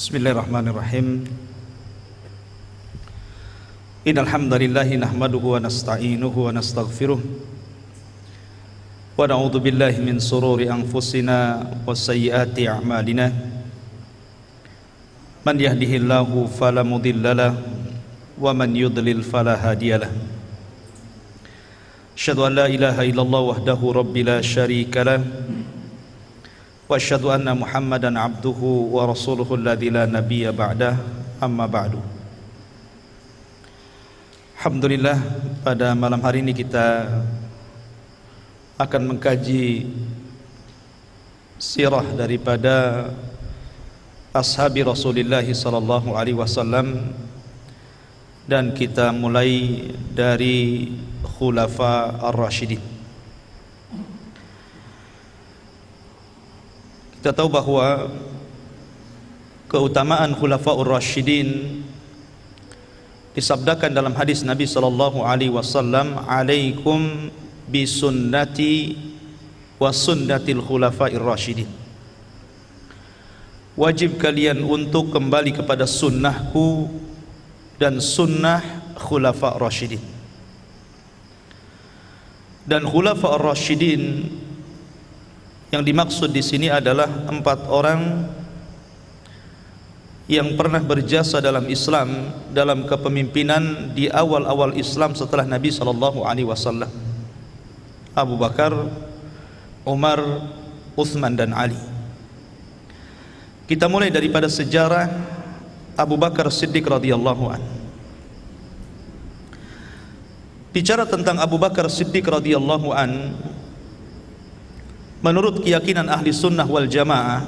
Bismillahirrahmanirrahim. Innal hamdalillahi nahmaduhu wa nasta'inuhu wa nastaghfiruh wa na'udzu billahi min sururi anfusina wa sayyiati a'malina. Man yahdihillahu fala mudhillalah wa man yudlil fala hadiyalah. Asyhadu an la ilaha illallah wahdahu rabbil la syarikalah wa asyhadu anna Muhammadan abduhu wa rasuluhu alladzi la nabiyya ba'dah, amma ba'du. Alhamdulillah, pada malam hari ini kita akan mengkaji sirah daripada ashabi Rasulullah sallallahu alaihi wasallam, dan kita mulai dari khulafa ar-rasyidin. Kita tahu bahwa keutamaan khulafa'ur rasyidin disabdakan dalam hadis Nabi sallallahu alaihi wasallam, "Alaikum bi sunnati wa sunnatil khulafa'ir rasyidin." Wajib kalian untuk kembali kepada sunnahku dan sunnah khulafa' rasyidin. Dan khulafa' rasyidin yang dimaksud di sini adalah 4 orang yang pernah berjasa dalam Islam, dalam kepemimpinan di awal-awal Islam setelah Nabi sallallahu alaihi wasallam: Abu Bakar, Umar, Utsman dan Ali. Kita mulai daripada sejarah Abu Bakar Siddiq radhiyallahu anhu. Bicara tentang Abu Bakar Siddiq radhiyallahu anhu, menurut keyakinan ahli sunnah wal jamaah,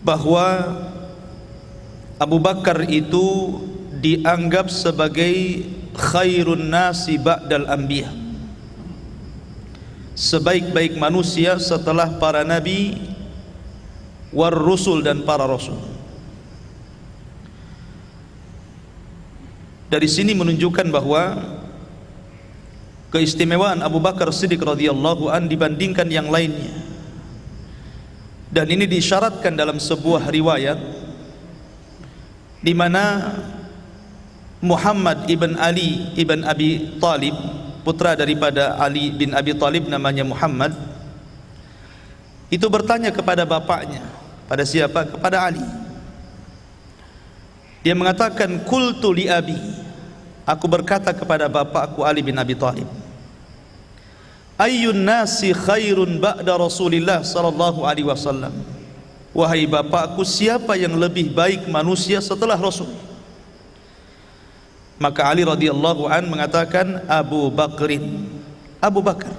bahwa Abu Bakar itu dianggap sebagai khairun nasi ba'dal anbiya, sebaik-baik manusia setelah para nabi, war rusul dan para rasul. Dari sini menunjukkan bahwa keistimewaan Abu Bakar Siddiq radhiyallahu an dibandingkan yang lainnya, dan ini disyaratkan dalam sebuah riwayat di mana Muhammad ibn Ali ibn Abi Talib, putra daripada Ali bin Abi Talib, namanya Muhammad, itu bertanya kepada bapaknya. Pada siapa? Kepada Ali. Dia mengatakan, "Qultu li abi," aku berkata kepada bapakku Ali bin Abi Talib, "Ayyun nasi khairun ba'da Rasulillah sallallahu alaihi wasallam." Wahai bapakku, siapa yang lebih baik manusia setelah Rasul? Maka Ali radhiyallahu an mengatakan, Abu Bakrin, Abu Bakar.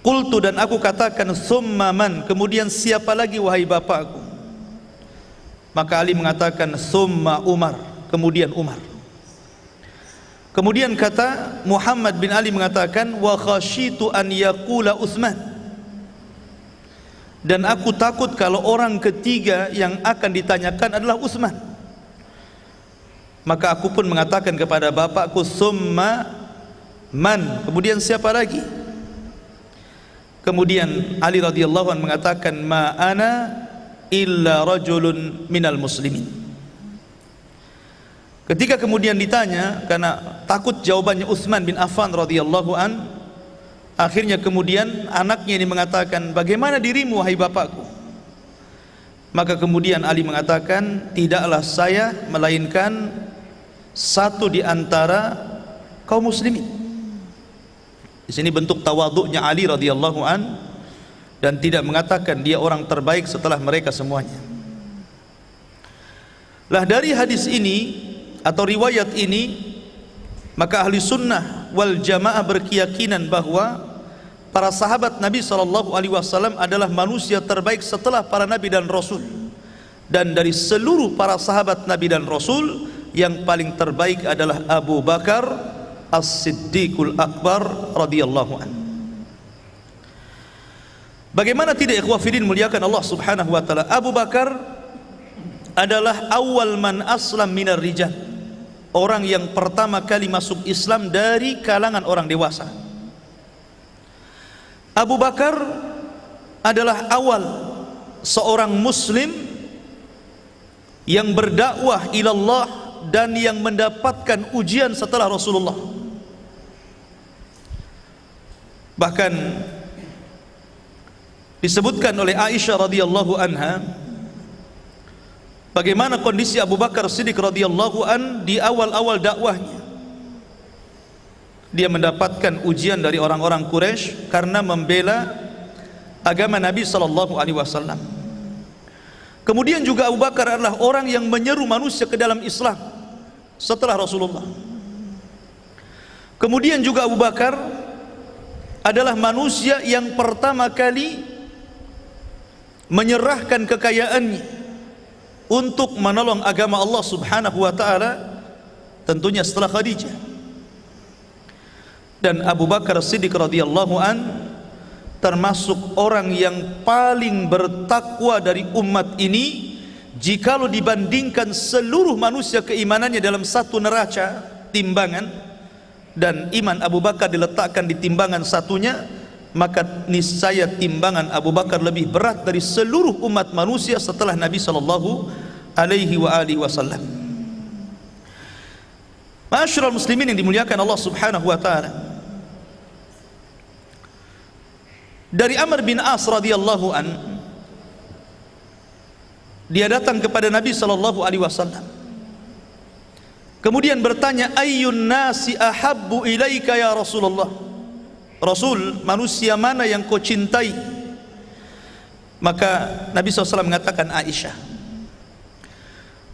Qultu, dan aku katakan, tsumma man, kemudian siapa lagi wahai bapakku? Maka Ali mengatakan, tsumma Umar, kemudian Umar. Kemudian kata Muhammad bin Ali mengatakan, wa khasyitu an yaqula Utsman, dan aku takut kalau orang ketiga yang akan ditanyakan adalah Utsman. Maka aku pun mengatakan kepada bapakku, summa man, kemudian siapa lagi? Kemudian Ali radhiyallahu anhu mengatakan, ma ana illa rajulun minal muslimin. Ketika kemudian ditanya, karena takut jawabannya Utsman bin Affan radhiyallahu an, akhirnya kemudian anaknya ini mengatakan, bagaimana dirimu wahai bapakku? Maka kemudian Ali mengatakan, tidaklah saya melainkan satu di antara kaum muslimin. Di sini bentuk tawadhu'nya Ali radhiyallahu an, dan tidak mengatakan dia orang terbaik setelah mereka semuanya. Lah dari hadis ini atau riwayat ini, maka ahli sunnah wal jamaah berkeyakinan bahwa para sahabat Nabi SAW adalah manusia terbaik setelah para Nabi dan Rasul. Dan dari seluruh para sahabat Nabi dan Rasul, yang paling terbaik adalah Abu Bakar As-Siddiqul Akbar radhiyallahu anhu. Bagaimana tidak, ikhwah fillah muliakan Allah subhanahu wa ta'ala, Abu Bakar adalah awal man aslam minar rijal, orang yang pertama kali masuk Islam dari kalangan orang dewasa. Abu Bakar adalah awal seorang muslim yang berdakwah ilallah dan yang mendapatkan ujian setelah Rasulullah. Bahkan disebutkan oleh Aisyah radhiyallahu anha bagaimana kondisi Abu Bakar Siddiq radhiyallahu an di awal-awal dakwahnya. Dia mendapatkan ujian dari orang-orang Quraisy karena membela agama Nabi sallallahu alaihi wasallam. Kemudian juga Abu Bakar adalah orang yang menyeru manusia ke dalam Islam setelah Rasulullah. Kemudian juga Abu Bakar adalah manusia yang pertama kali menyerahkan kekayaannya untuk menolong agama Allah Subhanahu wa taala, tentunya setelah Khadijah. Dan Abu Bakar Siddiq radhiyallahu an termasuk orang yang paling bertakwa dari umat ini jikalau dibandingkan seluruh manusia keimanannya dalam satu neraca timbangan, dan iman Abu Bakar diletakkan di timbangan satunya, maka niscaya timbangan Abu Bakar lebih berat dari seluruh umat manusia setelah Nabi sallallahu alaihi wasallam. Ma'asyiral muslimin yang dimuliakan Allah Subhanahu wa taala, dari Amr bin As radhiyallahu an, dia datang kepada Nabi sallallahu alaihi wasallam, kemudian bertanya, ayyun nasi ahabbu ilaika ya Rasulullah, Rasul, manusia mana yang kau cintai? Maka Nabi SAW mengatakan Aisyah.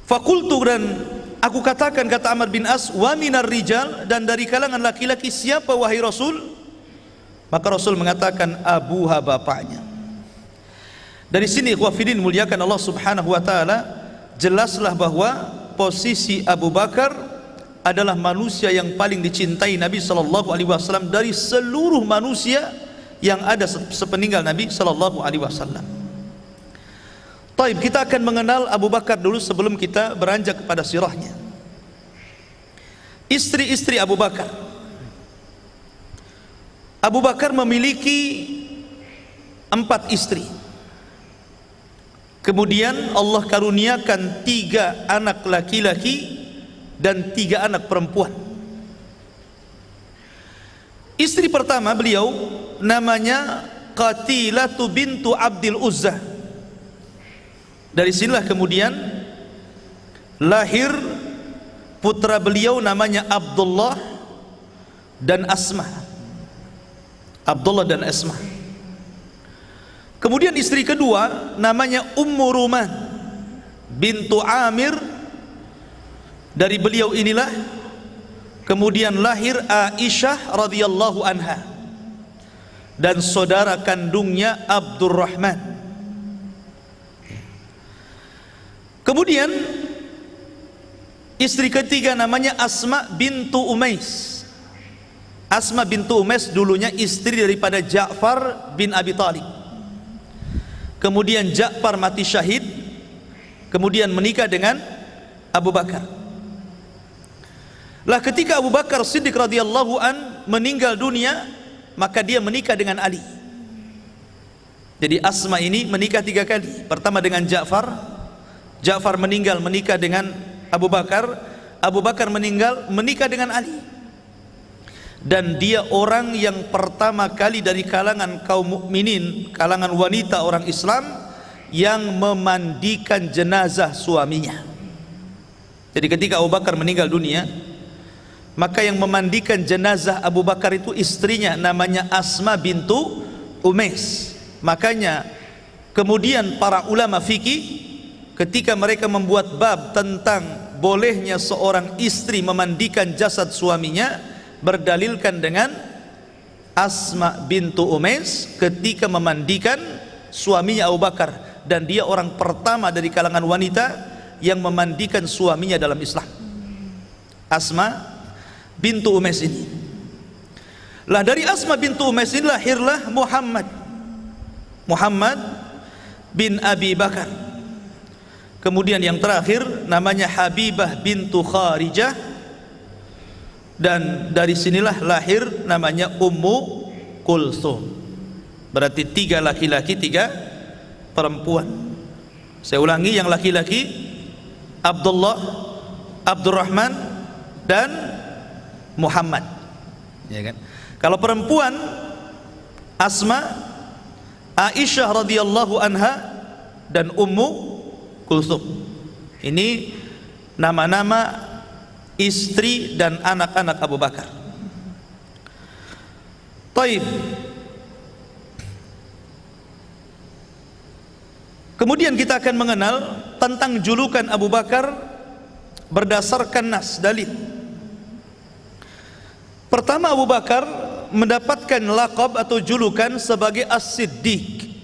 Fakultu, dan aku katakan, kata Amr bin As, wa minar rijal, dan dari kalangan laki-laki siapa wahai Rasul? Maka Rasul mengatakan abuha, bapaknya. Dari sini ikhwafidin muliakan Allah Subhanahu wa taala, jelaslah bahwa posisi Abu Bakar adalah manusia yang paling dicintai Nabi sallallahu alaihi wasallam dari seluruh manusia yang ada sepeninggal Nabi sallallahu alaihi wasallam. Taib, kita akan mengenal Abu Bakar dulu sebelum kita beranjak kepada sirahnya. Istri-istri Abu Bakar. Abu Bakar memiliki 4 istri. Kemudian Allah karuniakan 3 anak laki-laki dan 3 anak perempuan. Istri pertama beliau namanya Qatilatu bintu Abdil Uzzah. Dari sinilah kemudian lahir putra beliau namanya Abdullah dan Asma. Abdullah dan Asma. Kemudian istri kedua namanya Ummu Ruman bintu Amir. Dari beliau inilah kemudian lahir Aisyah radhiyallahu anha dan saudara kandungnya Abdurrahman. Kemudian istri ketiga namanya Asma bintu Umais. Asma bintu Umais dulunya istri daripada Ja'far bin Abi Thalib. Kemudian Ja'far mati syahid, kemudian menikah dengan Abu Bakar. Lah ketika Abu Bakar Siddiq radhiyallahu an meninggal dunia, maka dia menikah dengan Ali. Jadi Asma ini menikah 3 kali. Pertama dengan Ja'far, Ja'far meninggal menikah dengan Abu Bakar, Abu Bakar meninggal menikah dengan Ali. Dan dia orang yang pertama kali dari kalangan kaum mukminin, kalangan wanita orang Islam yang memandikan jenazah suaminya. Jadi ketika Abu Bakar meninggal dunia, maka yang memandikan jenazah Abu Bakar itu istrinya namanya Asma bintu Umais. Makanya kemudian para ulama fikih ketika mereka membuat bab tentang bolehnya seorang istri memandikan jasad suaminya, berdalilkan dengan Asma bintu Umais ketika memandikan suaminya Abu Bakar, dan dia orang pertama dari kalangan wanita yang memandikan suaminya dalam Islam. Asma bintu Umais ini. Lah dari Asma bintu Umais ini lahirlah Muhammad bin Abi Bakar. Kemudian yang terakhir namanya Habibah bintu Kharijah, dan dari sinilah lahir namanya Ummu Kulsum. Berarti 3 laki-laki 3 perempuan. Saya ulangi, yang laki-laki Abdullah, Abdurrahman, dan Muhammad. Ya kan? Kalau perempuan, Asma, Aisyah radhiyallahu anha, dan Ummu Kulthum. Ini nama-nama istri dan anak-anak Abu Bakar. Taib. Kemudian kita akan mengenal tentang julukan Abu Bakar berdasarkan nas, dalil. Pertama, Abu Bakar mendapatkan laqab atau julukan sebagai As-Siddiq.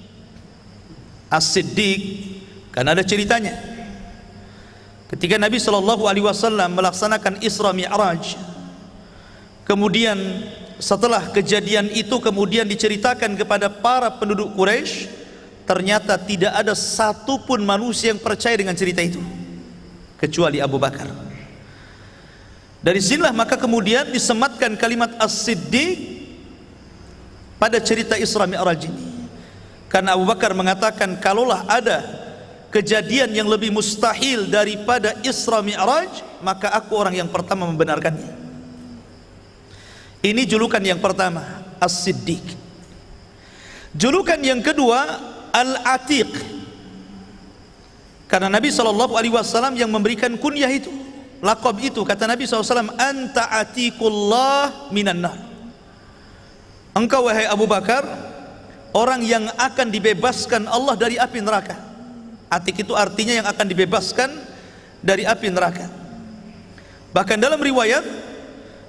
As-Siddiq karena ada ceritanya. Ketika Nabi SAW melaksanakan Isra Mi'raj, kemudian setelah kejadian itu kemudian diceritakan kepada para penduduk Quraisy, ternyata tidak ada satupun manusia yang percaya dengan cerita itu kecuali Abu Bakar. Dari sinilah maka kemudian disematkan kalimat As-Siddiq pada cerita Isra Mi'raj ini, karena Abu Bakar mengatakan, kalaulah ada kejadian yang lebih mustahil daripada Isra Mi'raj, maka aku orang yang pertama membenarkannya. Ini julukan yang pertama, As-Siddiq. Julukan yang kedua, Al-Atiq, karena Nabi SAW yang memberikan kunyah itu, laqab itu. Kata Nabi SAW, anta atiqullah minan nar, engkau wahai Abu Bakar orang yang akan dibebaskan Allah dari api neraka. Atiq itu artinya yang akan dibebaskan dari api neraka. Bahkan dalam riwayat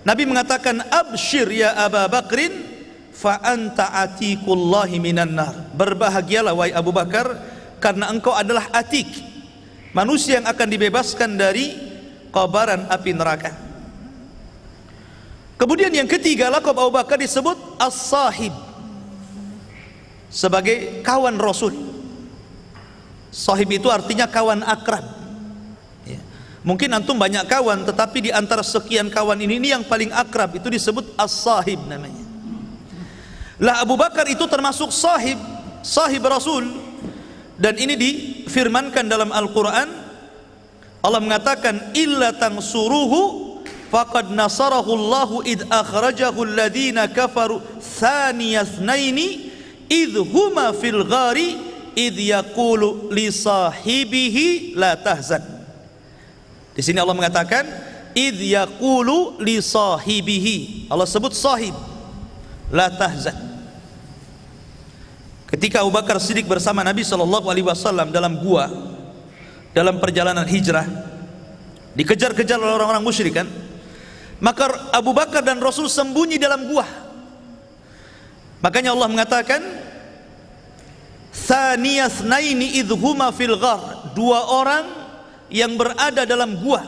Nabi mengatakan, abshir ya Abu Bakrin fa anta atiqullahi minan nar, berbahagialah wahai Abu Bakar karena engkau adalah Atiq, manusia yang akan dibebaskan dari kobaran api neraka. Kemudian yang ketiga, laqab Abu Bakar disebut As-Sahib, sebagai kawan Rasul. Sahib itu artinya kawan akrab. Ya. Mungkin antum banyak kawan, tetapi di antara sekian kawan ini yang paling akrab itu disebut As-Sahib namanya. Lah Abu Bakar itu termasuk sahib Rasul, dan ini difirmankan dalam Al-Quran. Allah mengatakan, illa tansuruhu faqad nasarahu Allahu id akhrajahu alladhina kafaru thaniyasnaini idh huma fil ghari idh yaqulu li sahibihi la tahzan. Di sini Allah mengatakan idh yaqulu li sahibihi, Allah sebut sahib, la tahzan. Ketika Abu Bakar Siddiq bersama Nabi SAW dalam gua, dalam perjalanan hijrah, dikejar-kejar oleh orang-orang musyrik kan, maka Abu Bakar dan Rasul sembunyi dalam gua. Makanya Allah mengatakan, tsaniyasnaini idhuma fil ghar, dua orang yang berada dalam gua.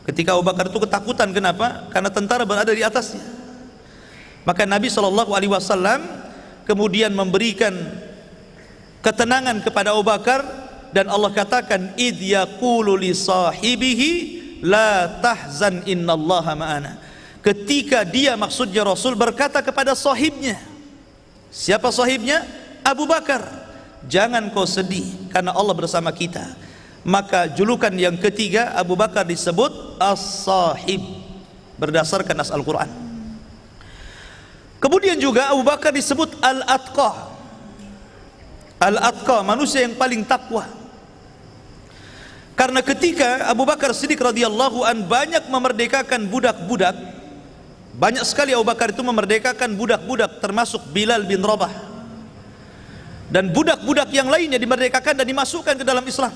Ketika Abu Bakar itu ketakutan, kenapa? Karena tentara berada di atasnya. Maka Nabi SAW kemudian memberikan ketenangan kepada Abu Bakar, dan Allah katakan, idh yaqulu li sahibihi la tahzan innallaha ma'ana. Ketika dia, maksudnya Rasul, berkata kepada sahibnya. Siapa sahibnya? Abu Bakar, jangan kau sedih karena Allah bersama kita. Maka julukan yang ketiga, Abu Bakar disebut As-Sahib berdasarkan nas Al-Quran. Kemudian juga Abu Bakar disebut Al-Atqa. Al-Atqa, manusia yang paling takwa. Karena ketika Abu Bakar Siddiq radhiyallahu an banyak memerdekakan budak-budak, banyak sekali Abu Bakar itu memerdekakan budak-budak, termasuk Bilal bin Rabah, dan budak-budak yang lainnya dimerdekakan dan dimasukkan ke dalam Islam.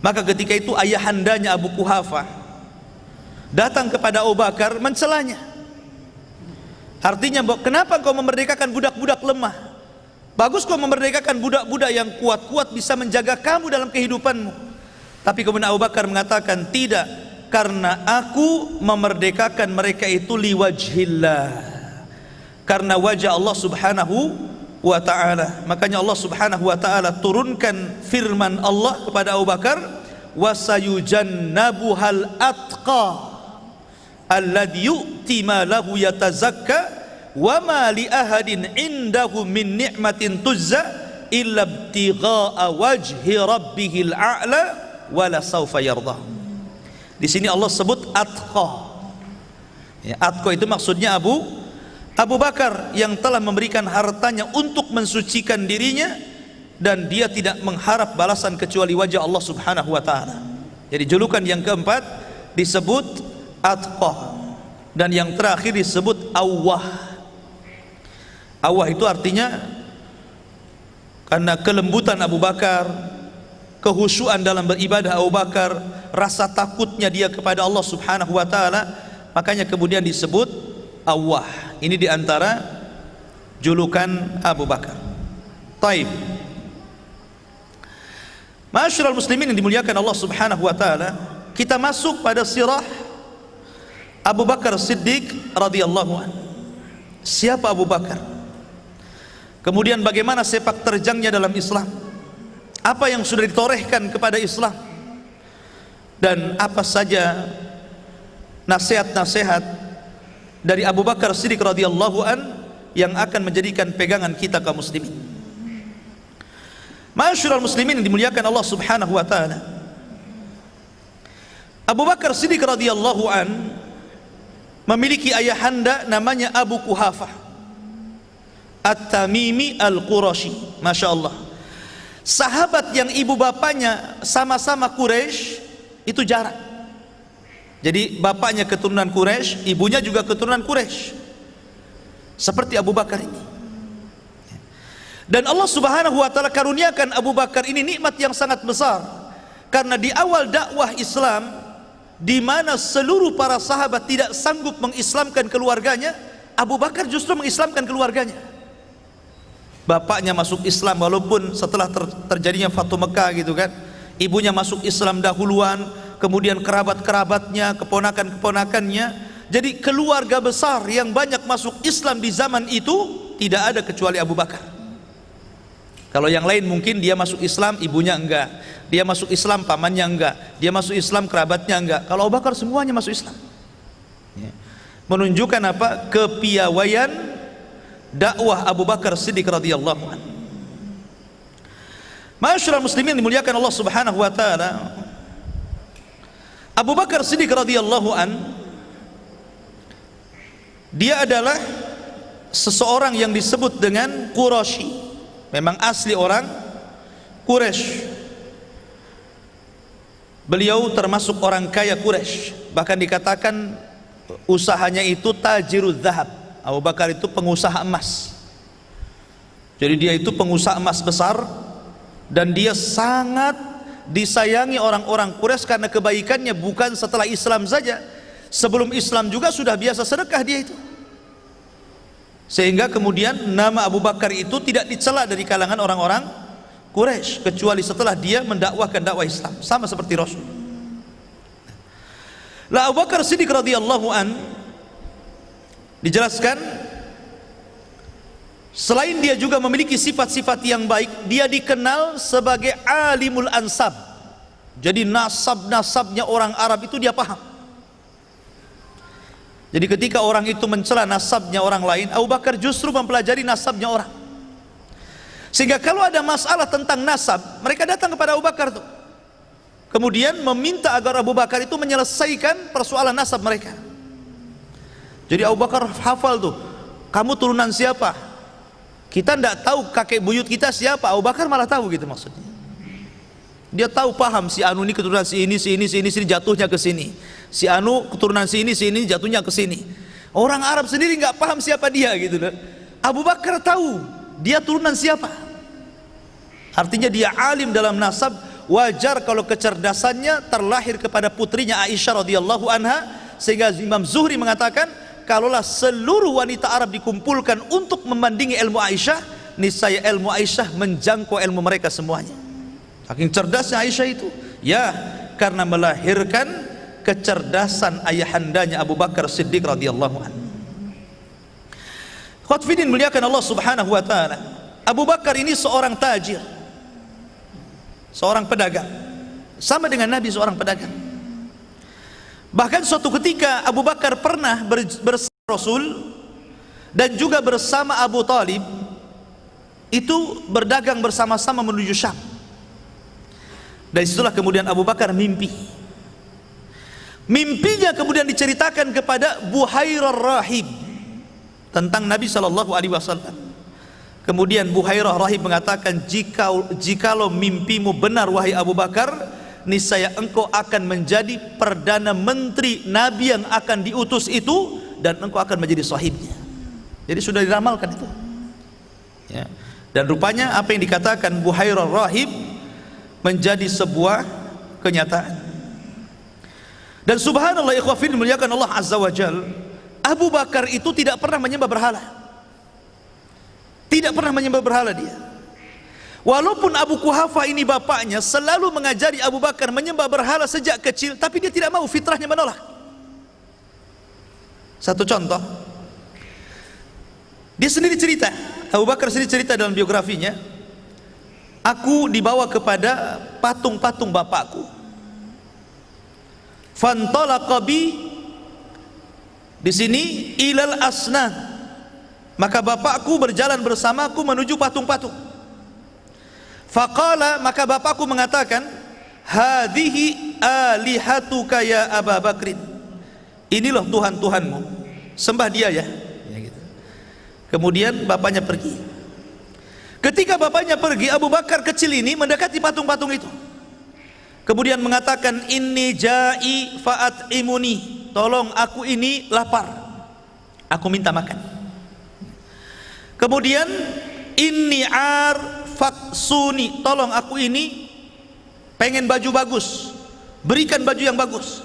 Maka ketika itu ayahandanya Abu Quhafah datang kepada Abu Bakar mencelanya. Artinya, kenapa kau memerdekakan budak-budak lemah? Bagus kau memerdekakan budak-budak yang kuat-kuat bisa menjaga kamu dalam kehidupanmu. Tapi kemudian Abu Bakar mengatakan, tidak, karena aku memerdekakan mereka itu liwajhillah, karena wajah Allah Subhanahu wa ta'ala. Makanya Allah Subhanahu wa ta'ala turunkan firman Allah kepada Abu Bakar, wasayujannabuhal atqa alladhi yu'ti ma lahu yatazakka wa ma li ahadin indahu min ni'matin tuzza illa ibtigha'a wajhi rabbihil a'la wala sawfa yarda. Di sini Allah sebut atqa. Ya, atqa itu maksudnya Abu Bakar yang telah memberikan hartanya untuk mensucikan dirinya dan dia tidak mengharap balasan kecuali wajah Allah Subhanahu wa taala. Jadi julukan yang keempat disebut atqa dan yang terakhir disebut awwah. Awwah itu artinya karena kelembutan Abu Bakar, kehusyuan dalam beribadah Abu Bakar, rasa takutnya dia kepada Allah Subhanahu wa taala, makanya kemudian disebut awwah. Ini diantara julukan Abu Bakar. Taib. Ma'asyiral muslimin yang dimuliakan Allah Subhanahu wa taala, kita masuk pada sirah Abu Bakar Siddiq radhiyallahu anhu. Siapa Abu Bakar? Kemudian bagaimana sepak terjangnya dalam Islam? Apa yang sudah ditorehkan kepada Islam? Dan apa saja nasihat-nasihat dari Abu Bakar Siddiq radhiyallahu an yang akan menjadikan pegangan kita kaum muslimin. Ma'asyiral muslimin yang dimuliakan Allah Subhanahu wa taala, Abu Bakar Siddiq radhiyallahu an memiliki ayahanda namanya Abu Kuhafah At-Tamimi Al-Qurashi. Masya Allah, sahabat yang ibu bapaknya sama-sama Quraisy itu jarang. Jadi bapaknya keturunan Quraisy, ibunya juga keturunan Quraisy, seperti Abu Bakar ini. Dan Allah Subhanahu wa taala karuniakan Abu Bakar ini nikmat yang sangat besar, karena di awal dakwah Islam, di mana seluruh para sahabat tidak sanggup mengislamkan keluarganya, Abu Bakar justru mengislamkan keluarganya. Bapaknya masuk Islam walaupun setelah terjadinya Fatu Mekah gitu kan. Ibunya masuk Islam dahuluan, kemudian kerabat-kerabatnya, keponakan-keponakannya. Jadi keluarga besar yang banyak masuk Islam di zaman itu tidak ada kecuali Abu Bakar. Kalau yang lain mungkin dia masuk Islam, ibunya enggak. Dia masuk Islam, pamannya enggak. Dia masuk Islam, kerabatnya enggak. Kalau Abu Bakar semuanya masuk Islam. Menunjukkan apa? Kepiawaian dakwah Abu Bakar Siddiq radhiyallahu anhu. Ma'asyiral muslimin dimuliakan Allah Subhanahu wa taala, Abu Bakar Siddiq radhiyallahu anhu dia adalah seseorang yang disebut dengan Quraisy. Memang asli orang Quraisy. Beliau termasuk orang kaya Quraisy. Bahkan dikatakan usahanya itu tajirul zahab. Abu Bakar itu pengusaha emas. Jadi dia itu pengusaha emas besar, dan dia sangat disayangi orang-orang Quraisy karena kebaikannya bukan setelah Islam saja. Sebelum Islam juga sudah biasa sedekah dia itu. Sehingga kemudian nama Abu Bakar itu tidak dicela dari kalangan orang-orang Quraisy kecuali setelah dia mendakwahkan dakwah Islam, sama seperti Rasul. Lah Abu Bakar Siddiq radhiyallahu an dijelaskan selain dia juga memiliki sifat-sifat yang baik, dia dikenal sebagai alimul ansab. Jadi nasab-nasabnya orang Arab itu dia paham. Jadi ketika orang itu mencela nasabnya orang lain, Abu Bakar justru mempelajari nasabnya orang. Sehingga kalau ada masalah tentang nasab, mereka datang kepada Abu Bakar tuh. Kemudian meminta agar Abu Bakar itu menyelesaikan persoalan nasab mereka. Jadi Abu Bakar hafal tuh, kamu turunan siapa? Kita tidak tahu kakek buyut kita siapa, Abu Bakar malah tahu gitu maksudnya. Dia tahu paham si Anu ini keturunan si ini jatuhnya ke sini. Si Anu keturunan si ini jatuhnya ke sini. Orang Arab sendiri nggak paham siapa dia gitu loh. Abu Bakar tahu dia turunan siapa. Artinya dia alim dalam nasab. Wajar kalau kecerdasannya terlahir kepada putrinya Aisyah radhiyallahu anha, sehingga Imam Zuhri mengatakan kalaulah seluruh wanita Arab dikumpulkan untuk membandingi ilmu Aisyah, niscaya ilmu Aisyah menjangkau ilmu mereka semuanya. Saking cerdasnya Aisyah itu, ya karena melahirkan kecerdasan ayahandanya Abu Bakar Siddiq radhiyallahu anhu. Khotfidin muliakan Allah Subhanahu wa taala. Abu Bakar ini seorang tajir, seorang pedagang, sama dengan Nabi, seorang pedagang. Bahkan suatu ketika Abu Bakar pernah bersama Rasul dan juga bersama Abu Talib itu berdagang bersama-sama menuju Syam. Dari situlah kemudian Abu Bakar mimpi. Mimpinya kemudian diceritakan kepada Buhairah Rahib tentang Nabi SAW. Kemudian Buhairah Rahib mengatakan, jikalau mimpimu benar wahai Abu Bakar, niscaya engkau akan menjadi perdana menteri Nabi yang akan diutus itu, dan engkau akan menjadi sahibnya. Jadi sudah diramalkan itu ya. Dan rupanya apa yang dikatakan Buhairah Rahib menjadi sebuah kenyataan. Dan subhanallah ikhwafin dimuliakan Allah Azza wa Jal, Abu Bakar itu tidak pernah menyembah berhala. Tidak pernah menyembah berhala dia. Walaupun Abu Quhafah ini bapaknya selalu mengajari Abu Bakar menyembah berhala sejak kecil, tapi dia tidak mau, fitrahnya menolak. Satu contoh, dia sendiri cerita, Abu Bakar sendiri cerita dalam biografinya, aku dibawa kepada patung-patung bapakku. Fantalaqa bi, di sini ilal asnam, maka bapakku berjalan bersamaku menuju patung-patung. Faqala, maka bapakku mengatakan, hadhihi alihatuka ya Abu Bakrin, inilah Tuhan-Tuhanmu, sembah dia ya. Kemudian bapaknya pergi. Ketika bapaknya pergi, Abu Bakar kecil ini mendekati patung-patung itu. Kemudian mengatakan, inni ja'i fa'at'imuni, tolong aku ini lapar, aku minta makan. Kemudian inni ar faksuni, tolong aku ini pengen baju bagus, berikan baju yang bagus.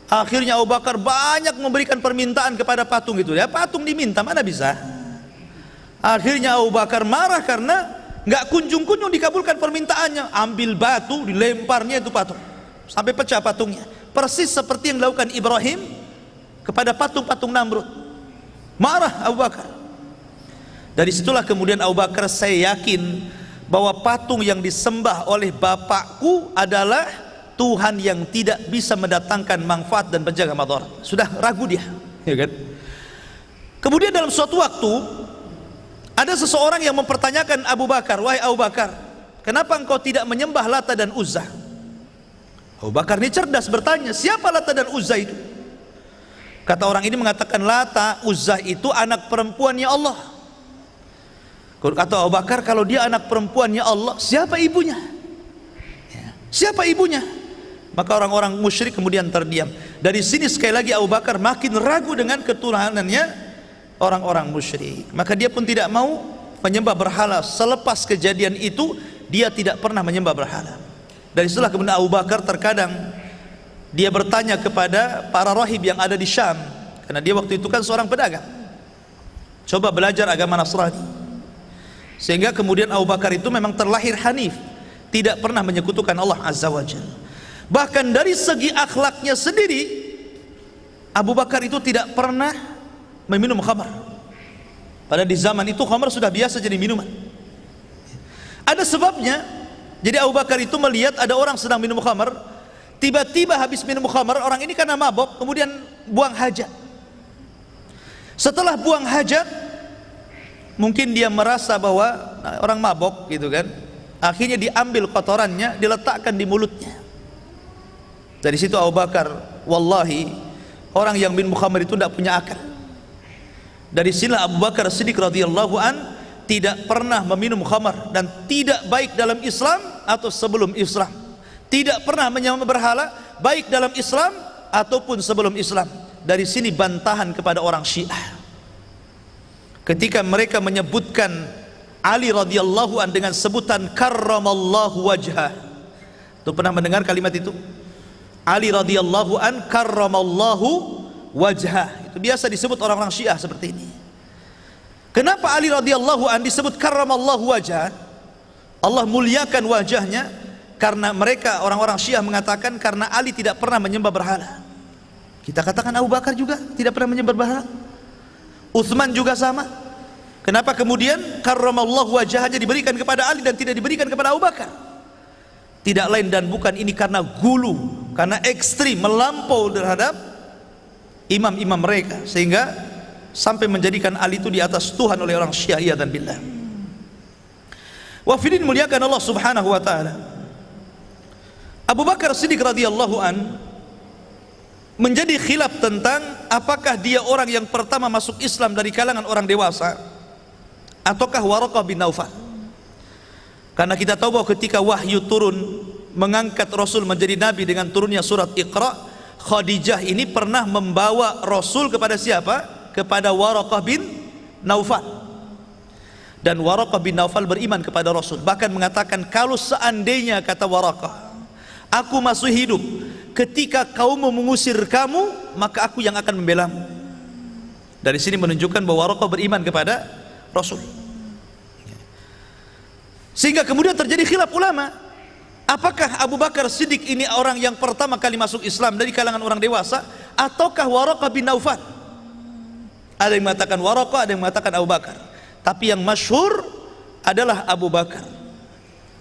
Akhirnya Abu Bakar banyak memberikan permintaan kepada patung itu. Ya patung diminta, mana bisa. Akhirnya Abu Bakar marah karena nggak kunjung-kunjung dikabulkan permintaannya. Ambil batu, dilemparnya itu patung sampai pecah patungnya, persis seperti yang dilakukan Ibrahim kepada patung-patung Namrud. Marah Abu Bakar. Dari situlah kemudian Abu Bakar, saya yakin bahwa patung yang disembah oleh bapakku adalah Tuhan yang tidak bisa mendatangkan manfaat dan menjaga madarat. Sudah ragu dia, ya kan? Kemudian dalam suatu waktu ada seseorang yang mempertanyakan Abu Bakar, wahai Abu Bakar, kenapa engkau tidak menyembah Lata dan Uzza? Abu Bakar ini cerdas bertanya, siapa Lata dan Uzza itu? Kata orang ini mengatakan, Lata, Uzza itu anak perempuannya Allah. Kata Abu Bakar, kalau dia anak perempuannya Allah, siapa ibunya? Siapa ibunya? Maka orang-orang musyrik kemudian terdiam. Dari sini sekali lagi Abu Bakar makin ragu dengan keturunannya orang-orang musyrik. Maka dia pun tidak mau menyembah berhala. Selepas kejadian itu dia tidak pernah menyembah berhala. Dari situlah kemudian Abu Bakar terkadang dia bertanya kepada para rahib yang ada di Syam, karena dia waktu itu kan seorang pedagang, coba belajar agama Nasrani. Sehingga kemudian Abu Bakar itu memang terlahir hanif, tidak pernah menyekutukan Allah Azza wa Jalla. Bahkan dari segi akhlaknya sendiri, Abu Bakar itu tidak pernah meminum khamar. Padahal di zaman itu khamar sudah biasa jadi minuman. Ada sebabnya. Jadi Abu Bakar itu melihat ada orang sedang minum khamar, tiba-tiba habis minum khamar, orang ini karena mabok kemudian buang hajat. Setelah buang hajat, mungkin dia merasa bahwa orang mabok gitu kan, akhirnya diambil kotorannya, diletakkan di mulutnya. Dari situ Abu Bakar, wallahi orang yang minum khamar itu tidak punya akal. Dari sinilah Abu Bakar Siddiq radhiyallahu an tidak pernah meminum khamar dan tidak baik dalam Islam atau sebelum Islam. Tidak pernah menyembah berhala baik dalam Islam ataupun sebelum Islam. Dari sini bantahan kepada orang Syiah. Ketika mereka menyebutkan Ali radhiyallahu an dengan sebutan karramallahu wajhah. Tuh pernah mendengar kalimat itu? Ali radhiyallahu an karramallahu wajhah. Itu biasa disebut orang-orang Syiah seperti ini. Kenapa Ali radhiyallahu an disebut karramallahu wajhah? Allah muliakan wajahnya, karena mereka orang-orang Syiah mengatakan karena Ali tidak pernah menyembah berhala. Kita katakan Abu Bakar juga tidak pernah menyembah berhala. Utsman juga sama. Kenapa kemudian karramallahu wajahnya diberikan kepada Ali dan tidak diberikan kepada Abu Bakar? Tidak lain dan bukan ini karena gulu, karena ekstrim melampau terhadap imam-imam mereka, sehingga sampai menjadikan Ali itu di atas Tuhan oleh orang Syiah dan billah. Wafidin muliakan Allah Subhanahu wa taala. Abu Bakar Siddiq radhiyallahu an menjadi khilaf tentang apakah dia orang yang pertama masuk Islam dari kalangan orang dewasa ataukah Waraqah bin Naufal. Karena kita tahu bahwa ketika wahyu turun mengangkat Rasul menjadi nabi dengan turunnya surat Iqra, Khadijah ini pernah membawa Rasul kepada siapa? Kepada Waraqah bin Naufal. Dan Waraqah bin Naufal beriman kepada Rasul, bahkan mengatakan, kalau seandainya, kata Waraqah, aku masih hidup ketika kaummu mengusir kamu, maka aku yang akan membelamu. Dari sini menunjukkan bahwa Waraqah beriman kepada Rasul. Sehingga kemudian terjadi khilaf ulama, apakah Abu Bakar Siddiq ini orang yang pertama kali masuk Islam dari kalangan orang dewasa, ataukah Waraqah bin Naufal? Ada yang mengatakan Waraqah, ada yang mengatakan Abu Bakar. Tapi yang masyhur adalah Abu Bakar,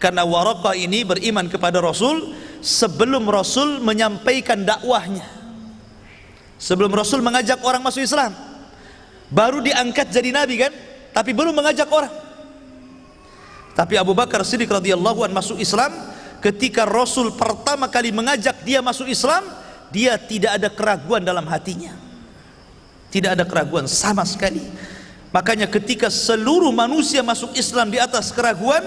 karena Waraqah ini beriman kepada Rasul sebelum Rasul menyampaikan dakwahnya, sebelum Rasul mengajak orang masuk Islam. Baru diangkat jadi nabi kan, tapi belum mengajak orang. Tapi Abu Bakar Siddiq radhiyallahu anhu masuk Islam ketika Rasul pertama kali mengajak dia masuk Islam. Dia tidak ada keraguan dalam hatinya, tidak ada keraguan sama sekali. Makanya ketika seluruh manusia masuk Islam di atas keraguan,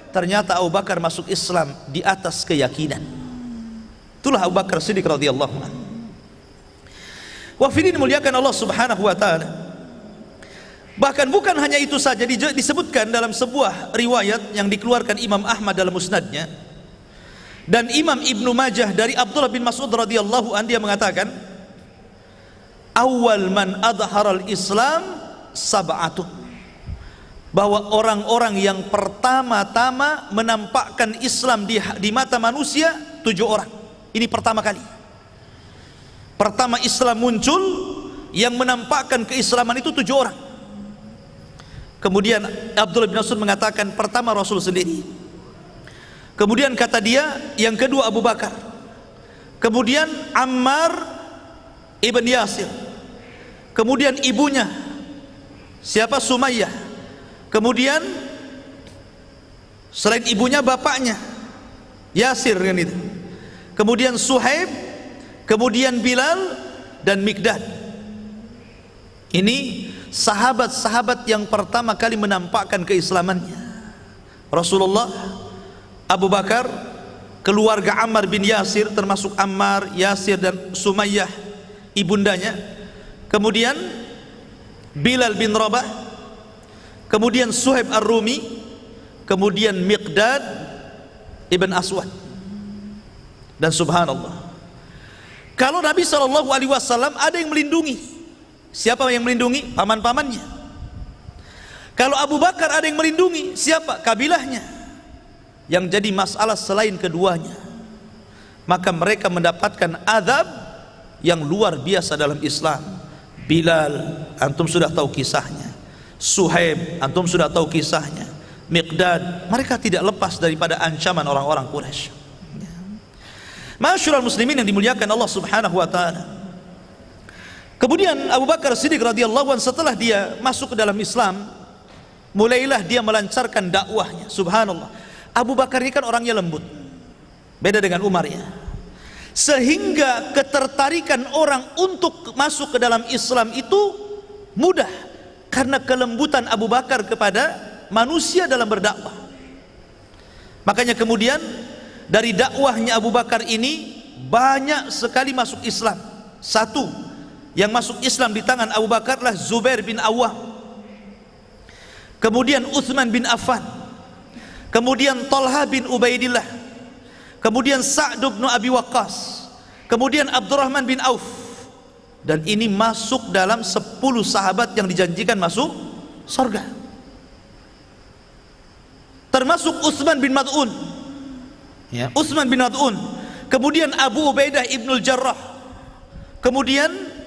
ternyata Abu Bakar masuk Islam di atas keyakinan. Itulah Abu Bakar Siddiq radhiyallahu anhu. Wa fidin muliakan Allah Subhanahu wa taala. Bahkan bukan hanya itu saja, disebutkan dalam sebuah riwayat yang dikeluarkan Imam Ahmad dalam musnadnya dan Imam Ibnu Majah dari Abdullah bin Mas'ud radhiyallahu anhu, dia mengatakan, awal man adharal Islam sab'atu, bahwa orang-orang yang pertama-tama menampakkan Islam di mata manusia 7 orang. Ini pertama kali. Pertama Islam muncul, yang menampakkan keislaman itu 7 orang. Kemudian Abdullah bin Mas'ud mengatakan pertama Rasul sendiri. Kemudian kata dia yang kedua Abu Bakar. Kemudian Ammar ibn Yasir. Kemudian ibunya siapa? Sumayyah. Kemudian selain ibunya bapaknya Yasir kan itu. Kemudian Suhaib, kemudian Bilal dan Mikdad. Ini sahabat-sahabat yang pertama kali menampakkan keislamannya. Rasulullah, Abu Bakar, keluarga Ammar bin Yasir, termasuk Ammar, Yasir dan Sumayyah ibundanya. Kemudian Bilal bin Rabah, kemudian Suhaib Ar-Rumi, kemudian Miqdad ibn Aswad. Dan subhanallah, kalau Nabi SAW ada yang melindungi. Siapa yang melindungi? Paman-pamannya. Kalau Abu Bakar ada yang melindungi, siapa? Kabilahnya. Yang jadi masalah selain keduanya, maka mereka mendapatkan azab yang luar biasa dalam Islam. Bilal, antum sudah tahu kisahnya. Suhaib, antum sudah tahu kisahnya. Miqdad, mereka tidak lepas daripada ancaman orang-orang Quraisy. Ma'asyiral muslimin yang dimuliakan Allah Subhanahu wa taala. Kemudian Abu Bakar Siddiq radhiyallahu anhu setelah dia masuk ke dalam Islam, mulailah dia melancarkan dakwahnya. Subhanallah, Abu Bakar ini kan orangnya lembut, beda dengan Umar ya. Sehingga ketertarikan orang untuk masuk ke dalam Islam itu mudah, karena kelembutan Abu Bakar kepada manusia dalam berdakwah. Makanya kemudian dari dakwahnya Abu Bakar ini banyak sekali masuk Islam. Satu yang masuk Islam di tangan Abu Bakar adalah Zubair bin Awwam, kemudian Utsman bin Affan, kemudian Talha bin Ubaidillah, kemudian Sa'd bin Abi Waqqas, kemudian Abdurrahman bin Auf. Dan ini masuk dalam 10 sahabat yang dijanjikan masuk surga, termasuk Utsman bin Mad'un ya, Utsman bin Mad'un, kemudian Abu Ubaidah ibnul Jarrah, kemudian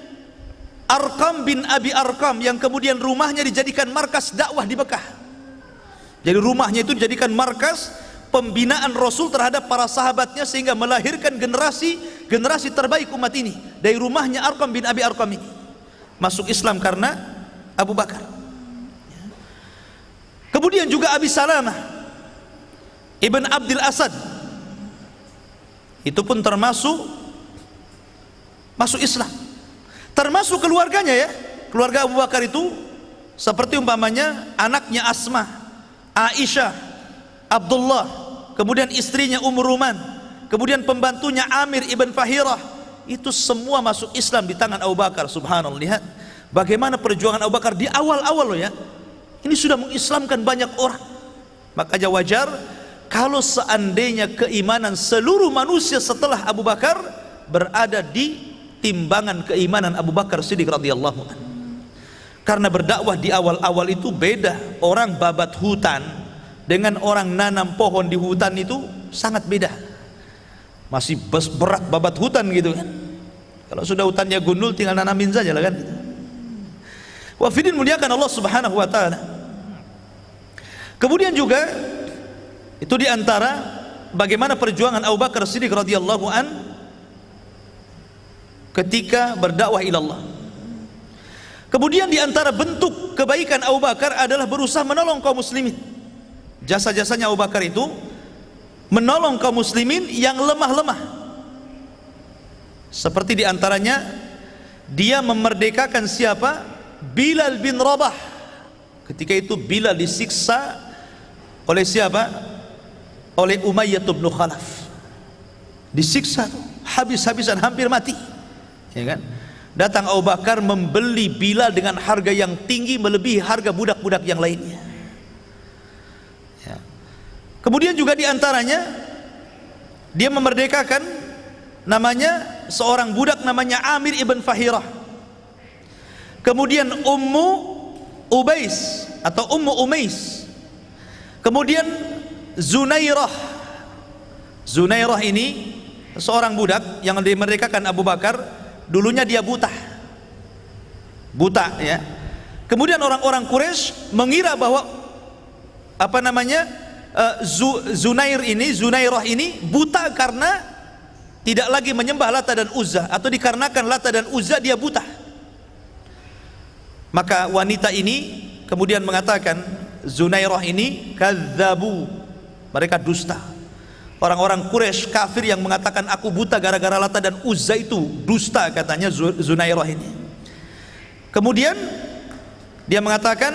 Arqam bin Abi Arqam yang kemudian rumahnya dijadikan markas dakwah di Mekah. Jadi rumahnya itu dijadikan markas pembinaan Rasul terhadap para sahabatnya, sehingga melahirkan generasi terbaik umat ini. Dari rumahnya Arqam bin Abi Arqam ini masuk Islam karena Abu Bakar. Kemudian juga Abi Salamah Ibn Abdul Asad, itu pun termasuk masuk Islam, termasuk keluarganya ya. Keluarga Abu Bakar itu seperti umpamanya anaknya Asma, Aisyah, Abdullah, kemudian istrinya Ruman, kemudian pembantunya Amir ibn Fahirah, itu semua masuk Islam di tangan Abu Bakar. Subhanallah, lihat bagaimana perjuangan Abu Bakar di awal-awal loh ya. Ini sudah mengislamkan banyak orang. Makanya wajar kalau seandainya keimanan seluruh manusia setelah Abu Bakar berada di timbangan keimanan Abu Bakar Siddiq radhiyallahu anhu. Karena berdakwah di awal-awal itu beda. Orang babat hutan dengan orang nanam pohon di hutan itu sangat beda. Masih berat babat hutan gitu kan. Kalau sudah hutannya gundul tinggal nanamin saja lah kan gitu. Wafidin muliakan Allah subhanahu wa ta'ala. Kemudian juga itu diantara bagaimana perjuangan Abu Bakar Siddiq radhiyallahu an ketika berdakwah ilallah. Kemudian diantara bentuk kebaikan Abu Bakar adalah berusaha menolong kaum muslimin. Jasa-jasanya Abu Bakar itu menolong kaum muslimin yang lemah-lemah. Seperti diantaranya dia memerdekakan siapa? Bilal bin Rabah. Ketika itu Bilal disiksa oleh siapa? Oleh Umayyah bin Khalaf. Disiksa tuh, habis-habisan, hampir mati. Ya kan? Datang Abu Bakar membeli Bilal dengan harga yang tinggi melebihi harga budak-budak yang lainnya. Ya. Kemudian juga diantaranya dia memerdekakan namanya seorang budak namanya Amir ibn Fahirah. Kemudian Ummu Ubais atau Ummu Umais. Kemudian Zunairah. Zunairah ini seorang budak yang dimerdekakan Abu Bakar. Dulunya dia buta ya. Kemudian orang-orang Quraisy mengira bahwa apa namanya Zunairah ini buta karena tidak lagi menyembah Lata dan Uzza, atau dikarenakan Lata dan Uzza dia buta. Maka wanita ini kemudian mengatakan Zunairah ini kadzabu, mereka dusta. Orang-orang Quraisy kafir yang mengatakan aku buta gara-gara Lata dan Uzza itu dusta, katanya Zunairah ini. Kemudian dia mengatakan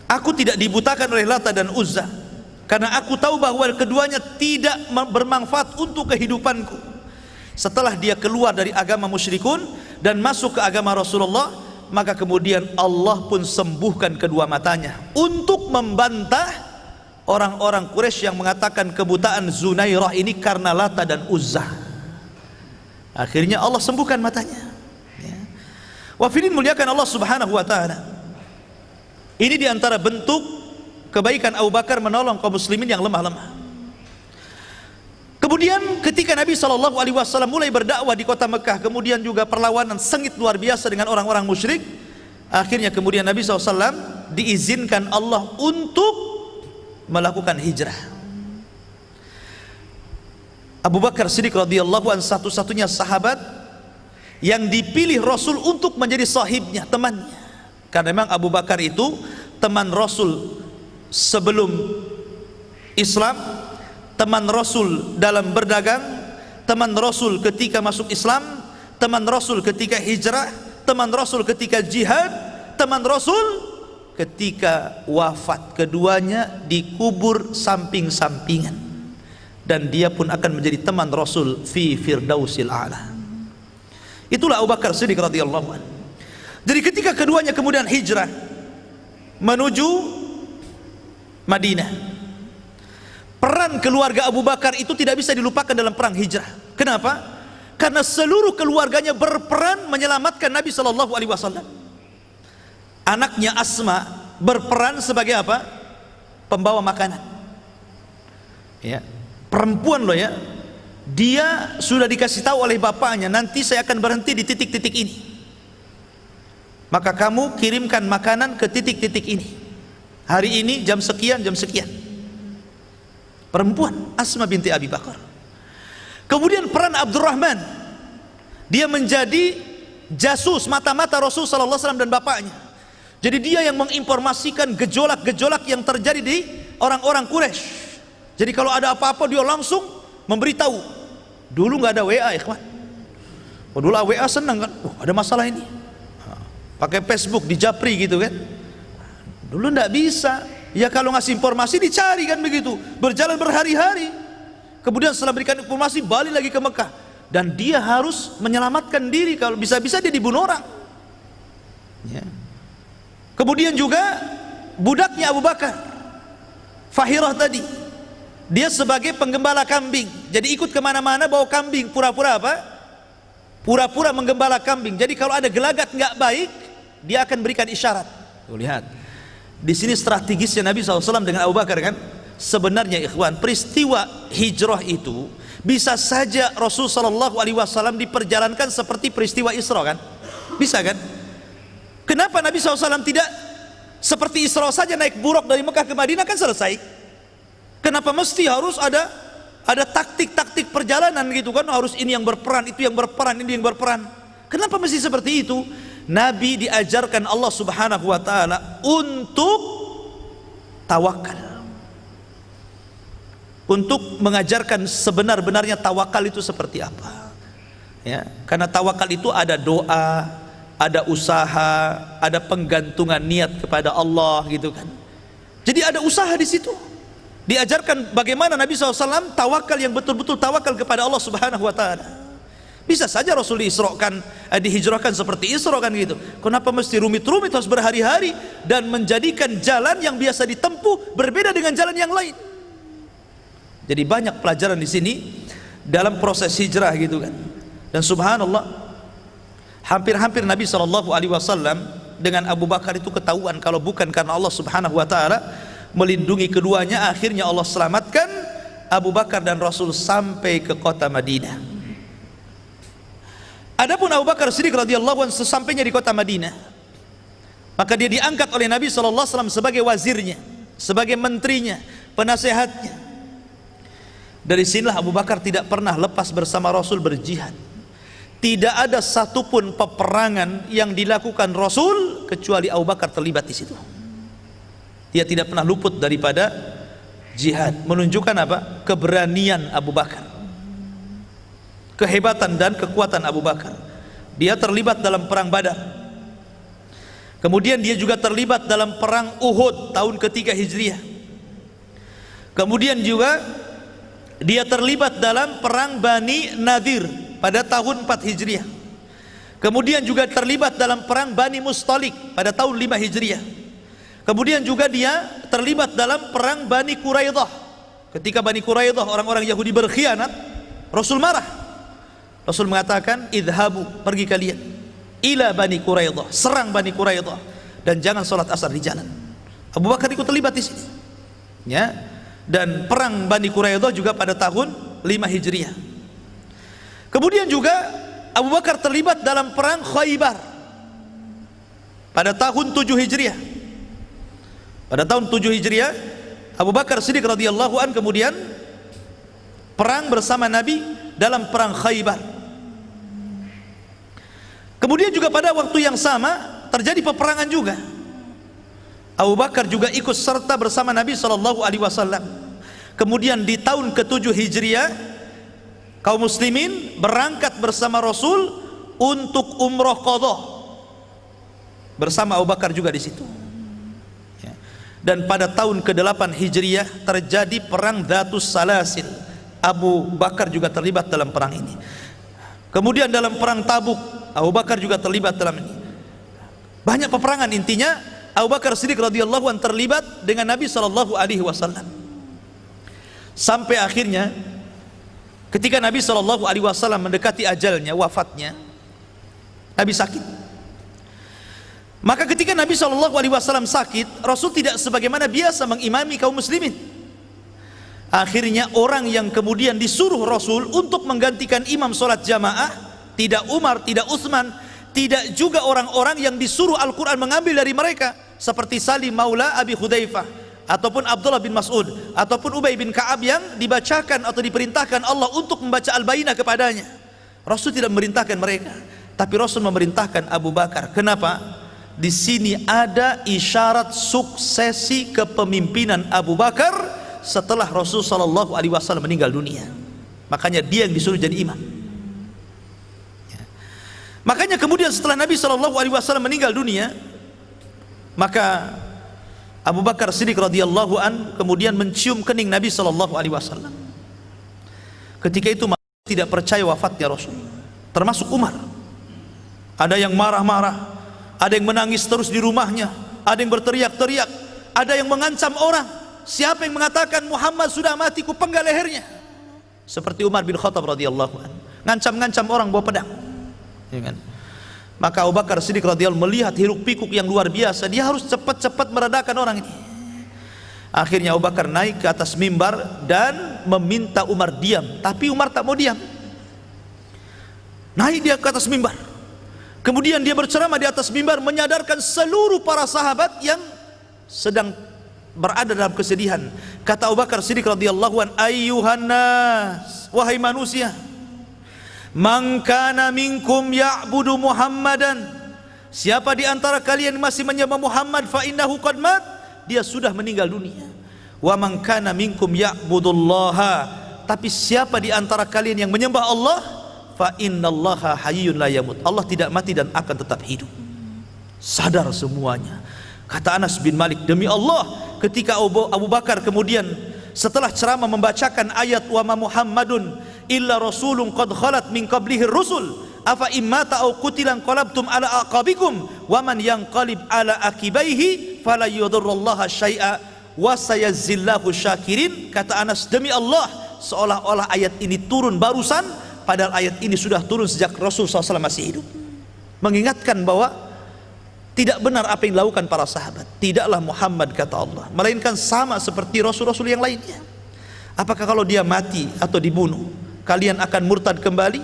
aku tidak dibutakan oleh Lata dan Uzza karena aku tahu bahwa keduanya tidak bermanfaat untuk kehidupanku. Setelah dia keluar dari agama musyrikun dan masuk ke agama Rasulullah, maka kemudian Allah pun sembuhkan kedua matanya untuk membantah orang-orang Quraisy yang mengatakan kebutaan Zunairah ini karena Lata dan Uzza. Akhirnya Allah sembuhkan matanya ya. Wafidin muliakan Allah subhanahu wa ta'ala. Ini diantara bentuk kebaikan Abu Bakar menolong kaum muslimin yang lemah-lemah. Kemudian ketika Nabi SAW mulai berdakwah di kota Mekah, kemudian juga perlawanan sengit luar biasa dengan orang-orang musyrik, akhirnya kemudian Nabi SAW diizinkan Allah untuk melakukan hijrah. Abu Bakar Siddiq radhiyallahu anhu satu-satunya sahabat yang dipilih Rasul untuk menjadi sahibnya, temannya. Karena memang Abu Bakar itu teman Rasul sebelum Islam, teman Rasul dalam berdagang, teman Rasul ketika masuk Islam, teman Rasul ketika hijrah, teman Rasul ketika jihad, teman Rasul ketika wafat. Keduanya dikubur samping-sampingan, dan dia pun akan menjadi teman Rasul fi firdausil a'la. Itulah Abu Bakar Siddiq radhiyallahu anhu. Jadi ketika keduanya kemudian hijrah menuju Madinah, peran keluarga Abu Bakar itu tidak bisa dilupakan dalam perang hijrah. Kenapa? Karena seluruh keluarganya berperan menyelamatkan Nabi SAW. Anaknya Asma berperan sebagai apa? Pembawa makanan. Ya, perempuan loh ya. Dia sudah dikasih tahu oleh bapaknya, nanti saya akan berhenti di titik-titik ini. Maka kamu kirimkan makanan ke titik-titik ini. Hari ini jam sekian, jam sekian. Perempuan Asma binti Abi Bakar. Kemudian peran Abdurrahman, dia menjadi jasus mata-mata Rasul sallallahu alaihi wasallam dan bapaknya. Jadi dia yang menginformasikan gejolak-gejolak yang terjadi di orang-orang Quraisy. Jadi kalau ada apa-apa dia langsung memberitahu. Dulu nggak ada WA, ikhwan. Oh, dulu WA senang kan, ada masalah ini, pakai Facebook, dijapri gitu kan. Dulu nggak bisa. Ya kalau ngasih informasi dicari kan begitu, berjalan berhari-hari. Kemudian setelah berikan informasi balik lagi ke Mekah, dan dia harus menyelamatkan diri, kalau bisa-bisa dia dibunuh orang. Ya. Kemudian juga budaknya Abu Bakar, Fahirah tadi, dia sebagai penggembala kambing, jadi ikut kemana-mana bawa kambing, pura-pura apa? Pura-pura menggembala kambing. Jadi kalau ada gelagat nggak baik, dia akan berikan isyarat. Tuh, lihat, di sini strategisnya Nabi SAW dengan Abu Bakar kan. Sebenarnya ikhwan, peristiwa hijrah itu bisa saja Rasul SAW diperjalankan seperti peristiwa Isra kan, bisa kan? Kenapa Nabi SAW tidak seperti Isra saja naik buruk dari Mekah ke Madinah kan selesai? Kenapa mesti harus ada taktik-taktik perjalanan gitu kan? Harus ini yang berperan, itu yang berperan, ini yang berperan. Kenapa mesti seperti itu? Nabi diajarkan Allah Subhanahu wa taala untuk tawakal. Untuk mengajarkan sebenar-benarnya tawakal itu seperti apa. Ya, karena tawakal itu ada doa, ada usaha, ada penggantungan niat kepada Allah gitu kan. Jadi ada usaha di situ. Diajarkan bagaimana Nabi SAW tawakal yang betul-betul tawakal kepada Allah Subhanahu wa taala. Bisa saja Rasul dihijrahkan seperti Isra kan gitu. Kenapa mesti rumit-rumit harus berhari-hari dan menjadikan jalan yang biasa ditempuh berbeda dengan jalan yang lain? Jadi banyak pelajaran di sini dalam proses hijrah gitu kan. Dan subhanallah, hampir-hampir Nabi SAW dengan Abu Bakar itu ketahuan kalau bukan karena Allah Subhanahu wa taala melindungi keduanya, akhirnya Allah selamatkan Abu Bakar dan Rasul sampai ke kota Madinah. Adapun Abu Bakar Siddiq radhiyallahu anhu sesampainya di kota Madinah, maka dia diangkat oleh Nabi SAW sebagai wazirnya, sebagai menterinya, penasehatnya. Dari sinilah Abu Bakar tidak pernah lepas bersama Rasul berjihad. Tidak ada satupun peperangan yang dilakukan Rasul kecuali Abu Bakar terlibat di situ. Dia tidak pernah luput daripada jihad. Menunjukkan apa? Keberanian Abu Bakar, kehebatan dan kekuatan Abu Bakar. Dia terlibat dalam perang Badar. Kemudian dia juga terlibat dalam perang Uhud tahun ketiga Hijriah. Kemudian juga dia terlibat dalam perang Bani Nadir pada tahun 4 Hijriah. Kemudian juga terlibat dalam perang Bani Mustalik pada tahun 5 Hijriah. Kemudian juga dia terlibat dalam perang Bani Quraidah. Ketika Bani Quraidah, orang-orang Yahudi berkhianat, Rasul marah. Rasul mengatakan, idhabu, pergi kalian ila Bani Quraidah, serang Bani Quraidah, dan jangan sholat asar di jalan. Abu Bakar ikut terlibat di sini. Ya. Dan perang Bani Quraidah juga pada tahun 5 Hijriah. Kemudian juga Abu Bakar terlibat dalam perang Khaybar pada tahun 7 Hijriah. Pada tahun 7 Hijriah, Abu Bakar Siddiq radhiyallahu an kemudian perang bersama Nabi dalam perang Khaybar. Kemudian juga pada waktu yang sama terjadi peperangan juga. Abu Bakar juga ikut serta bersama Nabi SAW. Kemudian di tahun ke-7 Hijriah, kaum muslimin berangkat bersama Rasul untuk umroh qadha bersama Abu Bakar juga di situ. Ya. Dan pada tahun ke-8 Hijriah terjadi perang Dhatus Salasil. Abu Bakar juga terlibat dalam perang ini. Kemudian dalam perang Tabuk, Abu Bakar juga terlibat dalam ini. Banyak peperangan, intinya Abu Bakar Siddiq radhiyallahu anhu terlibat dengan Nabi SAW. Sampai akhirnya ketika Nabi SAW mendekati ajalnya, wafatnya, Nabi sakit. Maka ketika Nabi SAW sakit, Rasul tidak sebagaimana biasa mengimami kaum muslimin. Akhirnya orang yang kemudian disuruh Rasul untuk menggantikan imam sholat jamaah, tidak Umar, tidak Utsman, tidak juga orang-orang yang disuruh Al-Quran mengambil dari mereka, seperti Salim Maula Abi Hudzaifah, ataupun Abdullah bin Mas'ud, ataupun Ubay bin Ka'ab yang dibacakan atau diperintahkan Allah untuk membaca Al-Bayyinah kepadanya. Rasul tidak memerintahkan mereka, tapi Rasul memerintahkan Abu Bakar. Kenapa? Di sini ada isyarat suksesi kepemimpinan Abu Bakar setelah Rasul sallallahu alaihi wasallam meninggal dunia. Makanya dia yang disuruh jadi imam. Ya. Makanya kemudian setelah Nabi sallallahu alaihi wasallam meninggal dunia, maka Abu Bakar Siddiq radhiyallahu an kemudian mencium kening Nabi sallallahu alaihi wasallam. Ketika itu tidak percaya wafatnya Rasul, termasuk Umar. Ada yang marah-marah, ada yang menangis terus di rumahnya, ada yang berteriak-teriak, ada yang mengancam orang. Siapa yang mengatakan Muhammad sudah mati, ku penggal lehernya. Seperti Umar bin Khattab radhiyallahu anhu, ngancam-ngancam orang bawa pedang. Ya kan? Maka Abu Bakar Siddiq radhiyallahu melihat hiruk-pikuk yang luar biasa, dia harus cepat-cepat meredakan orang ini. Akhirnya Abu Bakar naik ke atas mimbar dan meminta Umar diam, tapi Umar tak mau diam. Naik dia ke atas mimbar. Kemudian dia berceramah di atas mimbar, menyadarkan seluruh para sahabat yang sedang berada dalam kesedihan. Kata Abu Bakar Siddiq radhiyallahu an, ayyuhan nas, wahai manusia, man kana minkum ya'budu Muhammadan, siapa di antara kalian masih menyembah Muhammad, fa innahu qad mat, dia sudah meninggal dunia. Wa man kana minkum ya'budullaha, tapi siapa di antara kalian yang menyembah Allah, fa innallaha hayyun la yamut, Allah tidak mati dan akan tetap hidup. Sadar semuanya. Kata Anas bin Malik, demi Allah, ketika Abu Bakar kemudian setelah ceramah membacakan ayat wa ma Muhammadun illa rasulun qad khalat min qablihi rusul afa immata au qutilan qalabtum ala aqabikum wa man yanqalib ala akibaihi fala yudurrullaha syai'a wa sayazzillahu syakirin. Kata Anas, demi Allah, seolah-olah ayat ini turun barusan, padahal ayat ini sudah turun sejak Rasul SAW masih hidup, mengingatkan bahwa tidak benar apa yang dilakukan para sahabat. Tidaklah Muhammad, kata Allah, melainkan sama seperti Rasul-Rasul yang lainnya. Apakah kalau dia mati atau dibunuh, kalian akan murtad kembali?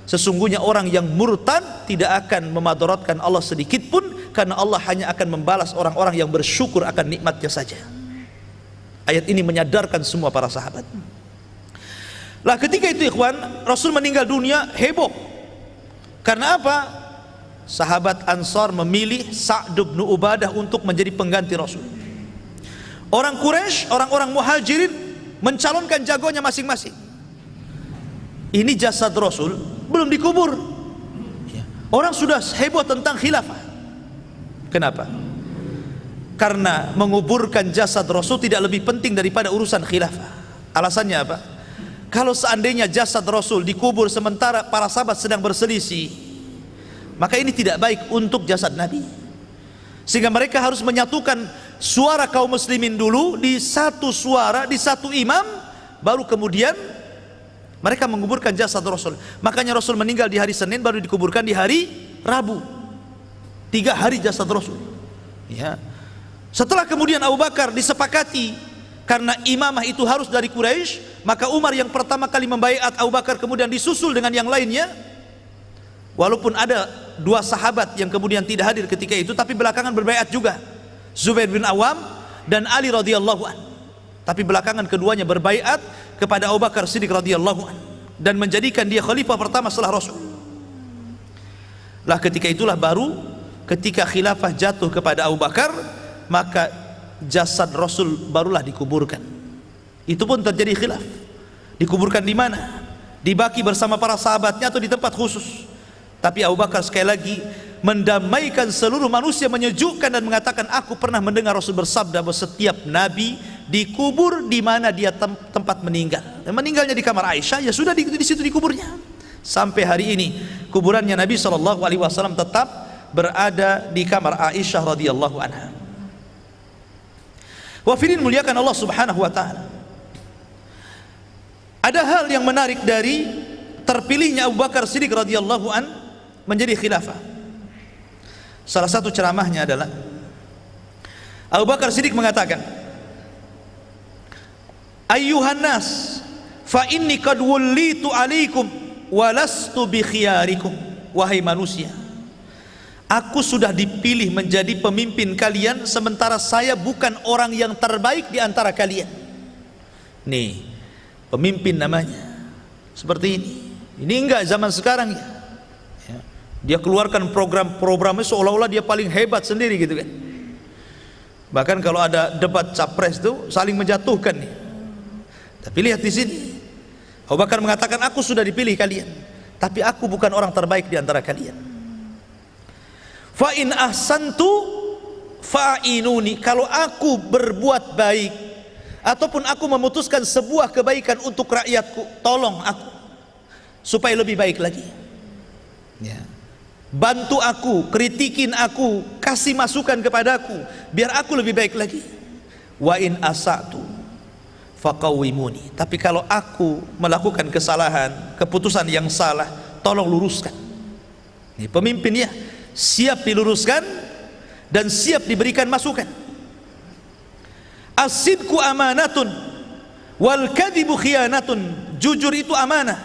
Sesungguhnya orang yang murtad tidak akan memadaratkan Allah sedikit pun, karena Allah hanya akan membalas orang-orang yang bersyukur akan nikmatnya saja. Ayat ini menyadarkan semua para sahabat. Lah ketika itu ikhwan, Rasul meninggal dunia, heboh. Karena apa? Sahabat Ansar memilih Sa'd bin Ubadah untuk menjadi pengganti Rasul. Orang Quraisy, orang-orang Muhajirin mencalonkan jagonya masing-masing. Ini jasad Rasul belum dikubur. Orang sudah heboh tentang khilafah. Kenapa? Karena menguburkan jasad Rasul tidak lebih penting daripada urusan khilafah. Alasannya apa? Kalau seandainya jasad Rasul dikubur sementara para sahabat sedang berselisih, maka ini tidak baik untuk jasad Nabi. Sehingga mereka harus menyatukan suara kaum muslimin dulu di satu suara, di satu imam, baru kemudian mereka menguburkan jasad Rasul. Makanya Rasul meninggal di hari Senin, baru dikuburkan di hari Rabu. 3 hari jasad Rasul. Ya. Setelah kemudian Abu Bakar disepakati, karena imamah itu harus dari Quraisy, maka Umar yang pertama kali membaiat Abu Bakar, kemudian disusul dengan yang lainnya. Walaupun ada 2 sahabat yang kemudian tidak hadir ketika itu, tapi belakangan berbaiat juga, Zubair bin Awam dan Ali radhiyallahu an. Tapi belakangan keduanya berbaiat kepada Abu Bakar Siddiq radhiyallahu an dan menjadikan dia khalifah pertama setelah Rasul. Lah ketika itulah baru ketika khilafah jatuh kepada Abu Bakar, maka jasad Rasul barulah dikuburkan. Itu pun terjadi khilaf. Dikuburkan di mana? Dibaki bersama para sahabatnya atau di tempat khusus? Tapi Abu Bakar sekali lagi mendamaikan seluruh manusia, menyejukkan dan mengatakan, aku pernah mendengar Rasul bersabda bahwa setiap nabi dikubur di mana dia tempat meninggal. Dan meninggalnya di kamar Aisyah, ya sudah di situ dikuburnya. Sampai hari ini kuburannya Nabi SAW tetap berada di kamar Aisyah radhiyallahu anha. Wafirin muliakan Allah Subhanahu wa taala. Ada hal yang menarik dari terpilihnya Abu Bakar Siddiq radhiyallahu an menjadi khilafah. Salah satu ceramahnya adalah Abu Bakar Siddiq mengatakan, ayyuhan nas, fa inni qad wallitu alaikum wa lastu bi khiyarikum. Wahai manusia, aku sudah dipilih menjadi pemimpin kalian, sementara saya bukan orang yang terbaik di antara kalian. Nih, pemimpin namanya seperti ini. Ini enggak zaman sekarang ya. Dia keluarkan program-programnya seolah-olah dia paling hebat sendiri gitu kan. Bahkan kalau ada debat capres itu saling menjatuhkan nih. Tapi lihat di sini, Abu Bakar mengatakan, aku sudah dipilih kalian, tapi aku bukan orang terbaik di antara kalian. Fa in ahsantu fa'inuni, kalau aku berbuat baik ataupun aku memutuskan sebuah kebaikan untuk rakyatku, tolong aku supaya lebih baik lagi. Ya. Bantu aku, kritikin aku, kasih masukan kepadaku biar aku lebih baik lagi. Wa in asa'tu faqawwimuni, tapi kalau aku melakukan kesalahan, keputusan yang salah, tolong luruskan. Ini pemimpinnya siap diluruskan dan siap diberikan masukan. As-sidqu amanatun wal kadhibu khiyanatun, jujur itu amanah,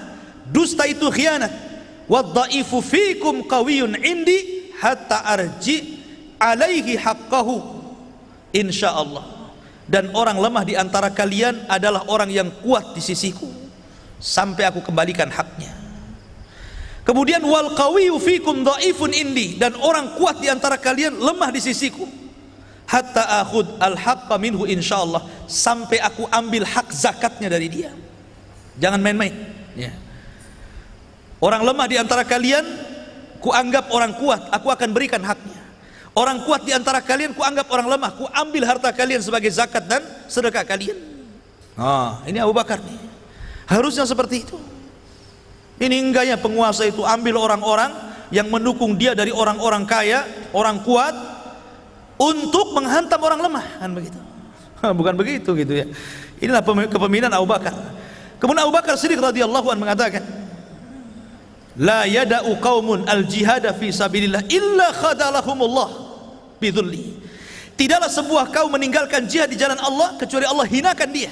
dusta itu khianat. Wad-dha'ifu fikum qawiyyun indi hatta arji alaihi haqqahu insyaallah, dan orang lemah di antara kalian adalah orang yang kuat di sisiku sampai aku kembalikan haknya. Kemudian wal qawiyyu fikum dhaifun indi, dan orang kuat di antara kalian lemah di sisiku hatta akhud al haqqa minhu insyaallah, sampai aku ambil hak zakatnya dari dia. Jangan main-main ya. Orang lemah di antara kalian ku anggap orang kuat, aku akan berikan haknya. Orang kuat di antara kalian ku anggap orang lemah, ku ambil harta kalian sebagai zakat dan sedekah kalian. Ini Abu Bakar nih, harusnya seperti itu. Ini enggaknya penguasa itu ambil orang-orang yang mendukung dia dari orang-orang kaya, orang kuat, untuk menghantam orang lemah, kan begitu? Bukan begitu gitu ya. Inilah kepemimpinan Abu Bakar. Kemudian Abu Bakar Siddiq radhiyallahu anhu mengatakan, la yada'u qaumun al-jihada fi sabilillah illa khadalahumullah bidhulli. Tidaklah sebuah kaum meninggalkan jihad di jalan Allah kecuali Allah hinakan dia.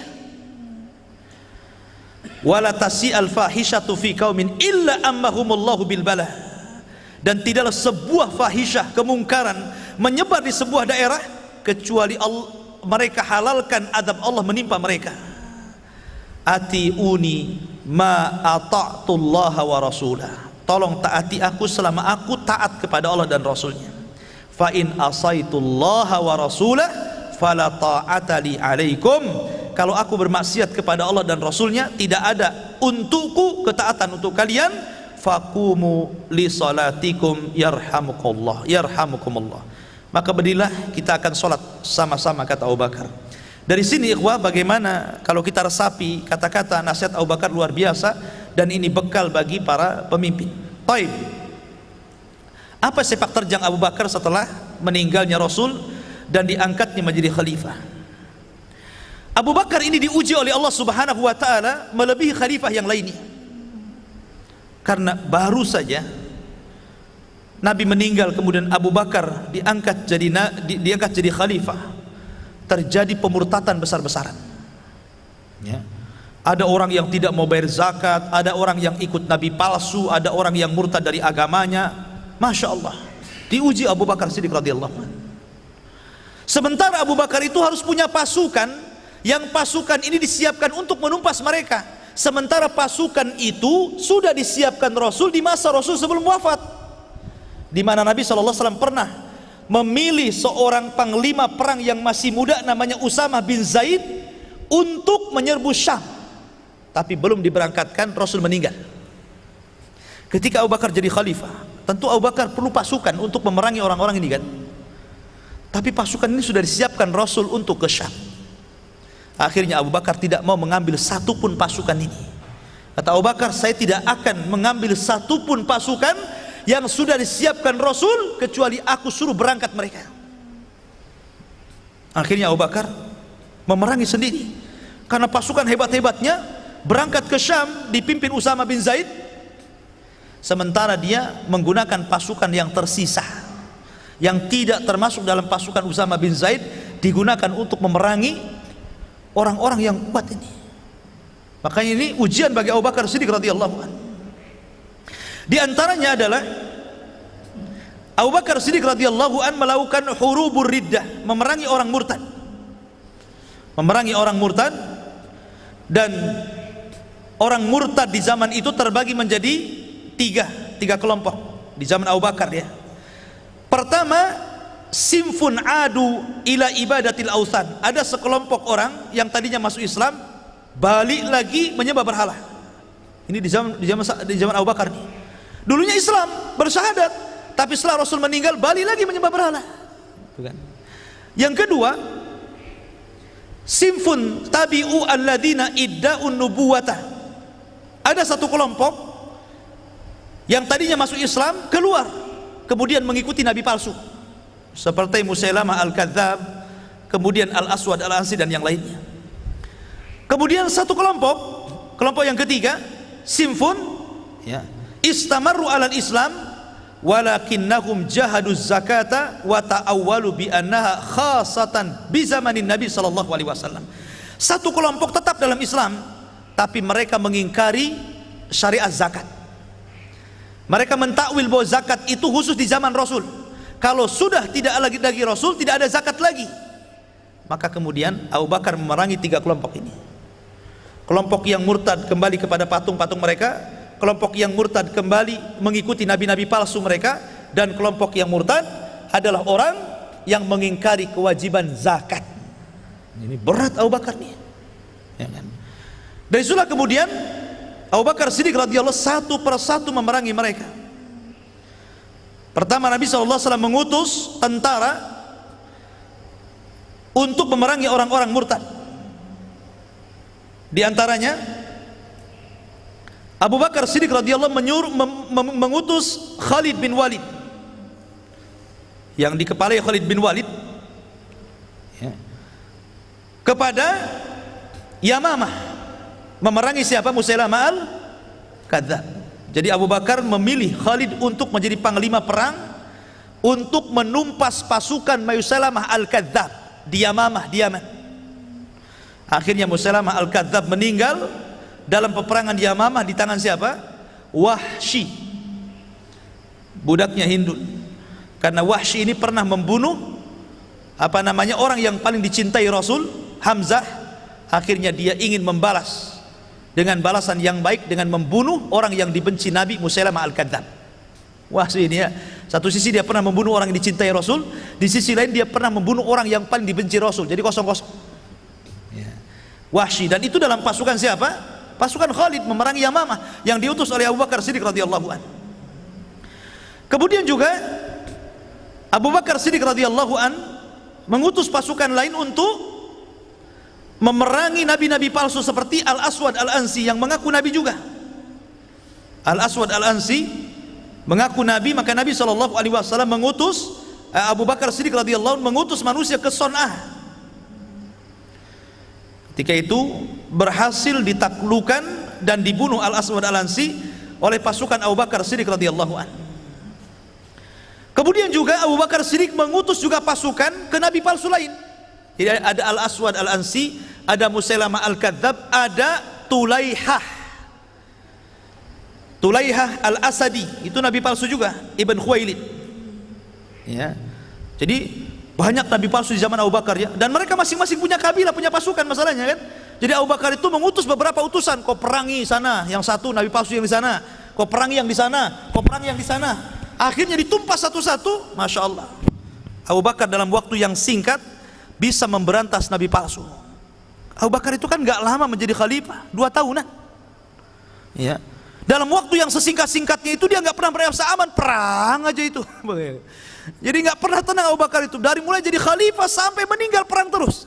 Wala tasi'al fahishatu fi qaumin illa ammahumullahu bil bala, dan tidaklah sebuah fahisyah, kemungkaran menyebar di sebuah daerah kecuali mereka halalkan azab Allah menimpa mereka. Atiuni ma ata'tullaha wa rasulah, tolong taati aku selama aku taat kepada Allah dan Rasulnya. Fa in asaitullaha wa rasulah fala ta'ata li alaikum, kalau aku bermaksiat kepada Allah dan Rasulnya, tidak ada untukku ketaatan untuk kalian. Faqumu li salatikum yarhamukallah, yarhamukumullah, maka berdirilah, kita akan sholat sama-sama, kata Abu Bakar. Dari sini ikhwah, bagaimana kalau kita resapi kata-kata nasihat Abu Bakar luar biasa, dan ini bekal bagi para pemimpin. Taib, apa sepak terjang Abu Bakar setelah meninggalnya Rasul dan diangkatnya menjadi khalifah? Abu Bakar ini diuji oleh Allah Subhanahu wa taala melebihi khalifah yang lainnya. Karena baru saja Nabi meninggal, kemudian Abu Bakar diangkat jadi khalifah, terjadi pemurtatan besar-besaran. Ya. Ada orang yang tidak mau bayar zakat, ada orang yang ikut nabi palsu, ada orang yang murtad dari agamanya. Masya Allah, diuji Abu Bakar Siddiq radhiyallahu anhu. Sementara Abu Bakar itu harus punya pasukan, yang pasukan ini disiapkan untuk menumpas mereka, sementara pasukan itu sudah disiapkan Rasul di masa Rasul sebelum wafat, di mana Nabi SAW pernah memilih seorang panglima perang yang masih muda namanya Usamah bin Zaid untuk menyerbu Syam, tapi belum diberangkatkan, Rasul meninggal. Ketika Abu Bakar jadi khalifah, tentu Abu Bakar perlu pasukan untuk memerangi orang-orang ini kan, tapi pasukan ini sudah disiapkan Rasul untuk ke Syam. Akhirnya Abu Bakar tidak mau mengambil satupun pasukan ini. Kata Abu Bakar, saya tidak akan mengambil satupun pasukan yang sudah disiapkan Rasul kecuali aku suruh berangkat mereka. Akhirnya Abu Bakar memerangi sendiri, karena pasukan hebat-hebatnya berangkat ke Syam dipimpin Usamah bin Zaid, sementara dia menggunakan pasukan yang tersisa, yang tidak termasuk dalam pasukan Usamah bin Zaid, digunakan untuk memerangi orang-orang yang kuat ini. Makanya ini ujian bagi Abu Bakar Siddiq radhiyallahu anhu. Di antaranya adalah Abu Bakar Siddiq radhiyallahu anhu melakukan hurubur riddah, memerangi orang murtad. Memerangi orang murtad, dan orang murtad di zaman itu terbagi menjadi tiga kelompok di zaman Abu Bakar ya. Pertama, simfun adu ila ibadatil ausan, ada sekelompok orang yang tadinya masuk Islam balik lagi menyembah berhala. Ini di zaman Abu Bakar nih. Dulunya Islam, bersyahadat, tapi setelah Rasul meninggal balik lagi menyembah berhala. Bukan. Yang kedua, simfun tabi'u alladzina idda'un nubuwata. Ada satu kelompok yang tadinya masuk Islam keluar, kemudian mengikuti nabi palsu seperti Musailamah al-Kadzdzab, kemudian Al-Aswad al-Ansi dan yang lainnya. Kemudian satu kelompok yang ketiga, simfun ya, istamarru alal Islam walakinnahum jahaduz zakata wa ta'awwalu bi annaha khasatan bi zamanin Nabi sallallahu alaihi wasallam. Satu kelompok tetap dalam Islam tapi mereka mengingkari syariat zakat. Mereka mentakwil bahwa zakat itu khusus di zaman Rasul. Kalau sudah tidak lagi Rasul, tidak ada zakat lagi. Maka kemudian Abu Bakar memerangi tiga kelompok ini. Kelompok yang murtad kembali kepada patung-patung mereka, kelompok yang murtad kembali mengikuti nabi-nabi palsu mereka, dan kelompok yang murtad adalah orang yang mengingkari kewajiban zakat. Ini berat Abu Bakar nih. Ya kan? Dari itulah kemudian Abu Bakar Siddiq radhiyallahu satu persatu memerangi mereka. Pertama, Nabi SAW mengutus tentara untuk memerangi orang-orang murtad. Di antaranya Abu Bakar Siddiq radhiyallahu mengutus Khalid bin Walid, yang dikepalai Khalid bin Walid ya, kepada Yamamah, memerangi siapa? Musailamah al-Kadzdzab. Jadi Abu Bakar memilih Khalid untuk menjadi panglima perang untuk menumpas pasukan Musailamah al-Kadzdzab di Yamamah, di Yaman. Akhirnya Musailamah al-Kadzdzab meninggal dalam peperangan di Yamamah di tangan siapa? Wahsy, budaknya Hindun. Karena Wahsy ini pernah membunuh orang yang paling dicintai Rasul, Hamzah. Akhirnya dia ingin membalas dengan balasan yang baik dengan membunuh orang yang dibenci Nabi, Musailamah al-Kadzdzab. Wahsy ini ya, satu sisi dia pernah membunuh orang yang dicintai Rasul, di sisi lain dia pernah membunuh orang yang paling dibenci Rasul. Jadi kosong-kosong ya. Wahsy, dan itu dalam pasukan siapa? Pasukan Khalid memerangi Yamamah yang diutus oleh Abu Bakar Siddiq radhiyallahu an. Kemudian juga Abu Bakar Siddiq radhiyallahu an mengutus pasukan lain untuk memerangi nabi-nabi palsu seperti Al-Aswad al-Ansi yang mengaku nabi juga. Al-Aswad al-Ansi mengaku nabi, maka Nabi SAW mengutus Abu Bakar Siddiq radhiyallahu anhu mengutus manusia ke Son'ah. Ketika itu berhasil ditaklukkan dan dibunuh Al-Aswad al-Ansi oleh pasukan Abu Bakar Siddiq radhiyallahu anhu. Kemudian juga Abu Bakar Siddiq mengutus juga pasukan ke nabi palsu lain. Jadi ada Al-Aswad al-Ansi, ada Musailamah al-Kadzdzab, ada Tulaihah al-Asadi, itu nabi palsu juga, Ibn Khuwailid ya. Jadi banyak nabi palsu di zaman Abu Bakar ya, dan mereka masing-masing punya kabilah, punya pasukan masalahnya kan. Jadi Abu Bakar itu mengutus beberapa utusan, kau perangi sana, yang satu nabi palsu yang di sana, kau perangi yang di sana, kau perangi yang di sana. Akhirnya ditumpas satu-satu. Masya Allah, Abu Bakar dalam waktu yang singkat bisa memberantas nabi palsu. Abu Bakar itu kan gak lama menjadi khalifah, 2 tahunan ya. Dalam waktu yang sesingkat-singkatnya itu dia gak pernah merasa aman, perang aja itu. Jadi gak pernah tenang Abu Bakar itu, dari mulai jadi khalifah sampai meninggal perang terus.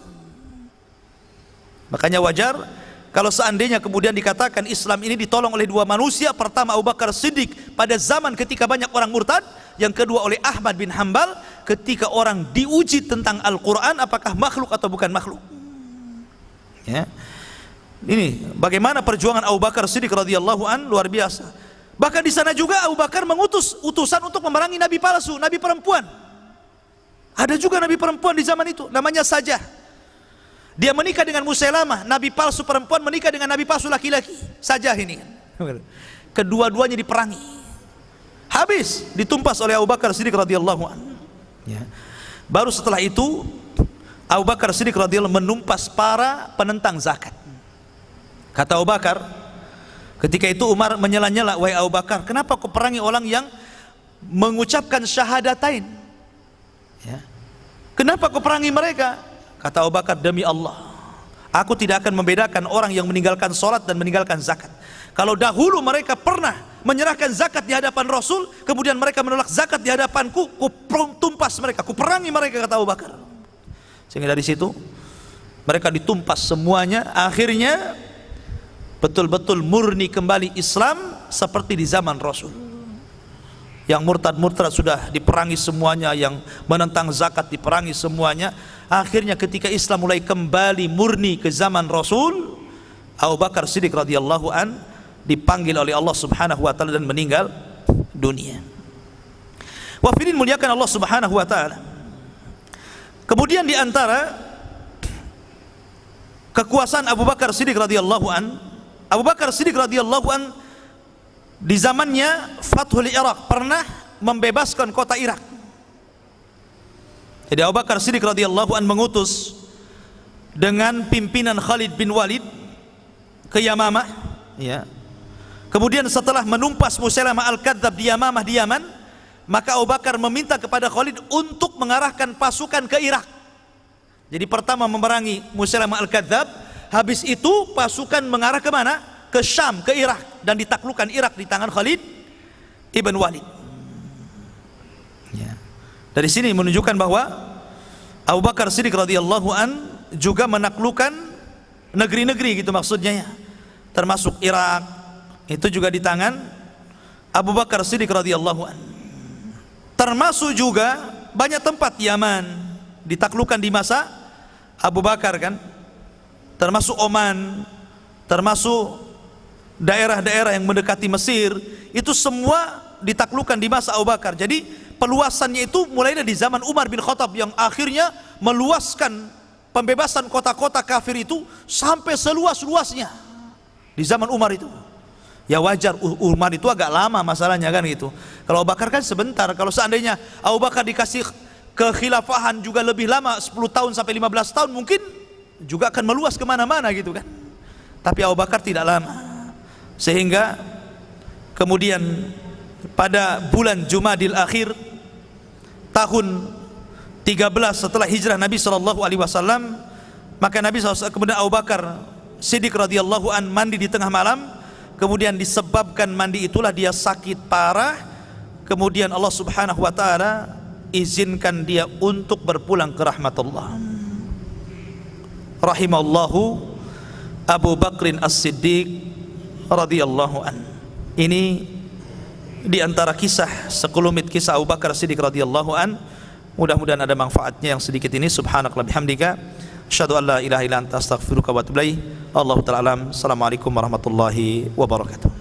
Makanya wajar kalau seandainya kemudian dikatakan Islam ini ditolong oleh 2 manusia. Pertama Abu Bakar Siddiq pada zaman ketika banyak orang murtad, yang kedua oleh Ahmad bin Hanbal ketika orang diuji tentang Al-Quran apakah makhluk atau bukan makhluk ya. Ini bagaimana perjuangan Abu Bakar Siddiq radhiyallahu an, luar biasa. Bahkan di sana juga Abu Bakar mengutus utusan untuk memerangi nabi palsu, nabi perempuan. Ada juga nabi perempuan di zaman itu, namanya Sajah. Dia menikah dengan Musailamah, nabi palsu perempuan menikah dengan nabi palsu laki-laki. Sajah ini kedua-duanya diperangi, habis ditumpas oleh Abu Bakar Siddiq radhiyallahu an ya. Baru setelah itu Abu Bakar Siddiq radhiyallahu menumpas para penentang zakat. Kata Abu Bakar, ketika itu Umar menyela-nyela, wahai Abu Bakar, kenapa kau perangi orang yang mengucapkan syahadatain ya? Kenapa kau perangi mereka? Kata Abu Bakar, demi Allah, Aku tidak akan membedakan orang yang meninggalkan sholat dan meninggalkan zakat. Kalau dahulu mereka pernah menyerahkan zakat di hadapan Rasul, kemudian mereka menolak zakat di hadapanku, ku tumpas mereka, ku perangi mereka, kata Abu Bakar. Sehingga dari situ mereka ditumpas semuanya. Akhirnya betul-betul murni kembali Islam seperti di zaman Rasul. Yang murtad-murtad sudah diperangi semuanya, yang menentang zakat diperangi semuanya. Akhirnya ketika Islam mulai kembali murni ke zaman Rasul, Abu Bakar Siddiq radhiyallahu an dipanggil oleh Allah Subhanahu wa taala dan meninggal dunia. Wafidin muliakan Allah Subhanahu wa taala. Kemudian di antara kekuasaan Abu Bakar Siddiq radhiyallahu an, Abu Bakar Siddiq radhiyallahu an di zamannya Fathul Irak pernah membebaskan kota Irak. Jadi Abu Bakar Siddiq radhiyallahu an mengutus dengan pimpinan Khalid bin Walid ke Yamamah, ya. Kemudian setelah menumpas Musailamah Al-Kadzdzab di Yamamah di Yaman, maka Abu Bakar meminta kepada Khalid untuk mengarahkan pasukan ke Irak. Jadi pertama memerangi Musailamah Al-Kadzdzab, habis itu pasukan mengarah ke mana? Ke Syam, ke Irak, dan ditaklukkan Irak di tangan Khalid ibn Walid. Ya. Dari sini menunjukkan bahwa Abu Bakar Siddiq radhiyallahu an juga menaklukkan negeri-negeri, gitu maksudnya ya. Termasuk Irak, itu juga di tangan Abu Bakar Siddiq radhiyallahu an. Termasuk juga banyak tempat Yaman ditaklukkan di masa Abu Bakar kan. Termasuk Oman, termasuk daerah-daerah yang mendekati Mesir, itu semua ditaklukkan di masa Abu Bakar. Jadi peluasannya itu mulai dari zaman Umar bin Khattab yang akhirnya meluaskan pembebasan kota-kota kafir itu sampai seluas-luasnya di zaman Umar itu. Ya wajar, Umar itu agak lama masalahnya kan gitu. Kalau Abu Bakar kan sebentar. Kalau seandainya Abu Bakar dikasih kekhilafahan juga lebih lama, 10 tahun sampai 15 tahun, mungkin juga akan meluas kemana-mana gitu kan. Tapi Abu Bakar tidak lama. Sehingga kemudian pada bulan Jumadil Akhir tahun 13 setelah hijrah Nabi SAW, maka Nabi SAW, kemudian Abu Bakar Siddiq radhiyallahu an mandi di tengah malam. Kemudian disebabkan mandi itulah dia sakit parah. Kemudian Allah Subhanahu wa taala izinkan dia untuk berpulang ke rahmat Allah. Rahimallahu Abu Bakrin As-Siddiq radhiyallahu an. Ini di antara kisah, sekelumit kisah Abu Bakar Siddiq radhiyallahu an. Mudah-mudahan ada manfaatnya yang sedikit ini. Subhanakallah bihamdika, asyhadu an la ilaha illa anta astaghfiruka wa atubu ilaik. Allahu ta'ala alam. Assalamualaikum warahmatullahi wabarakatuh.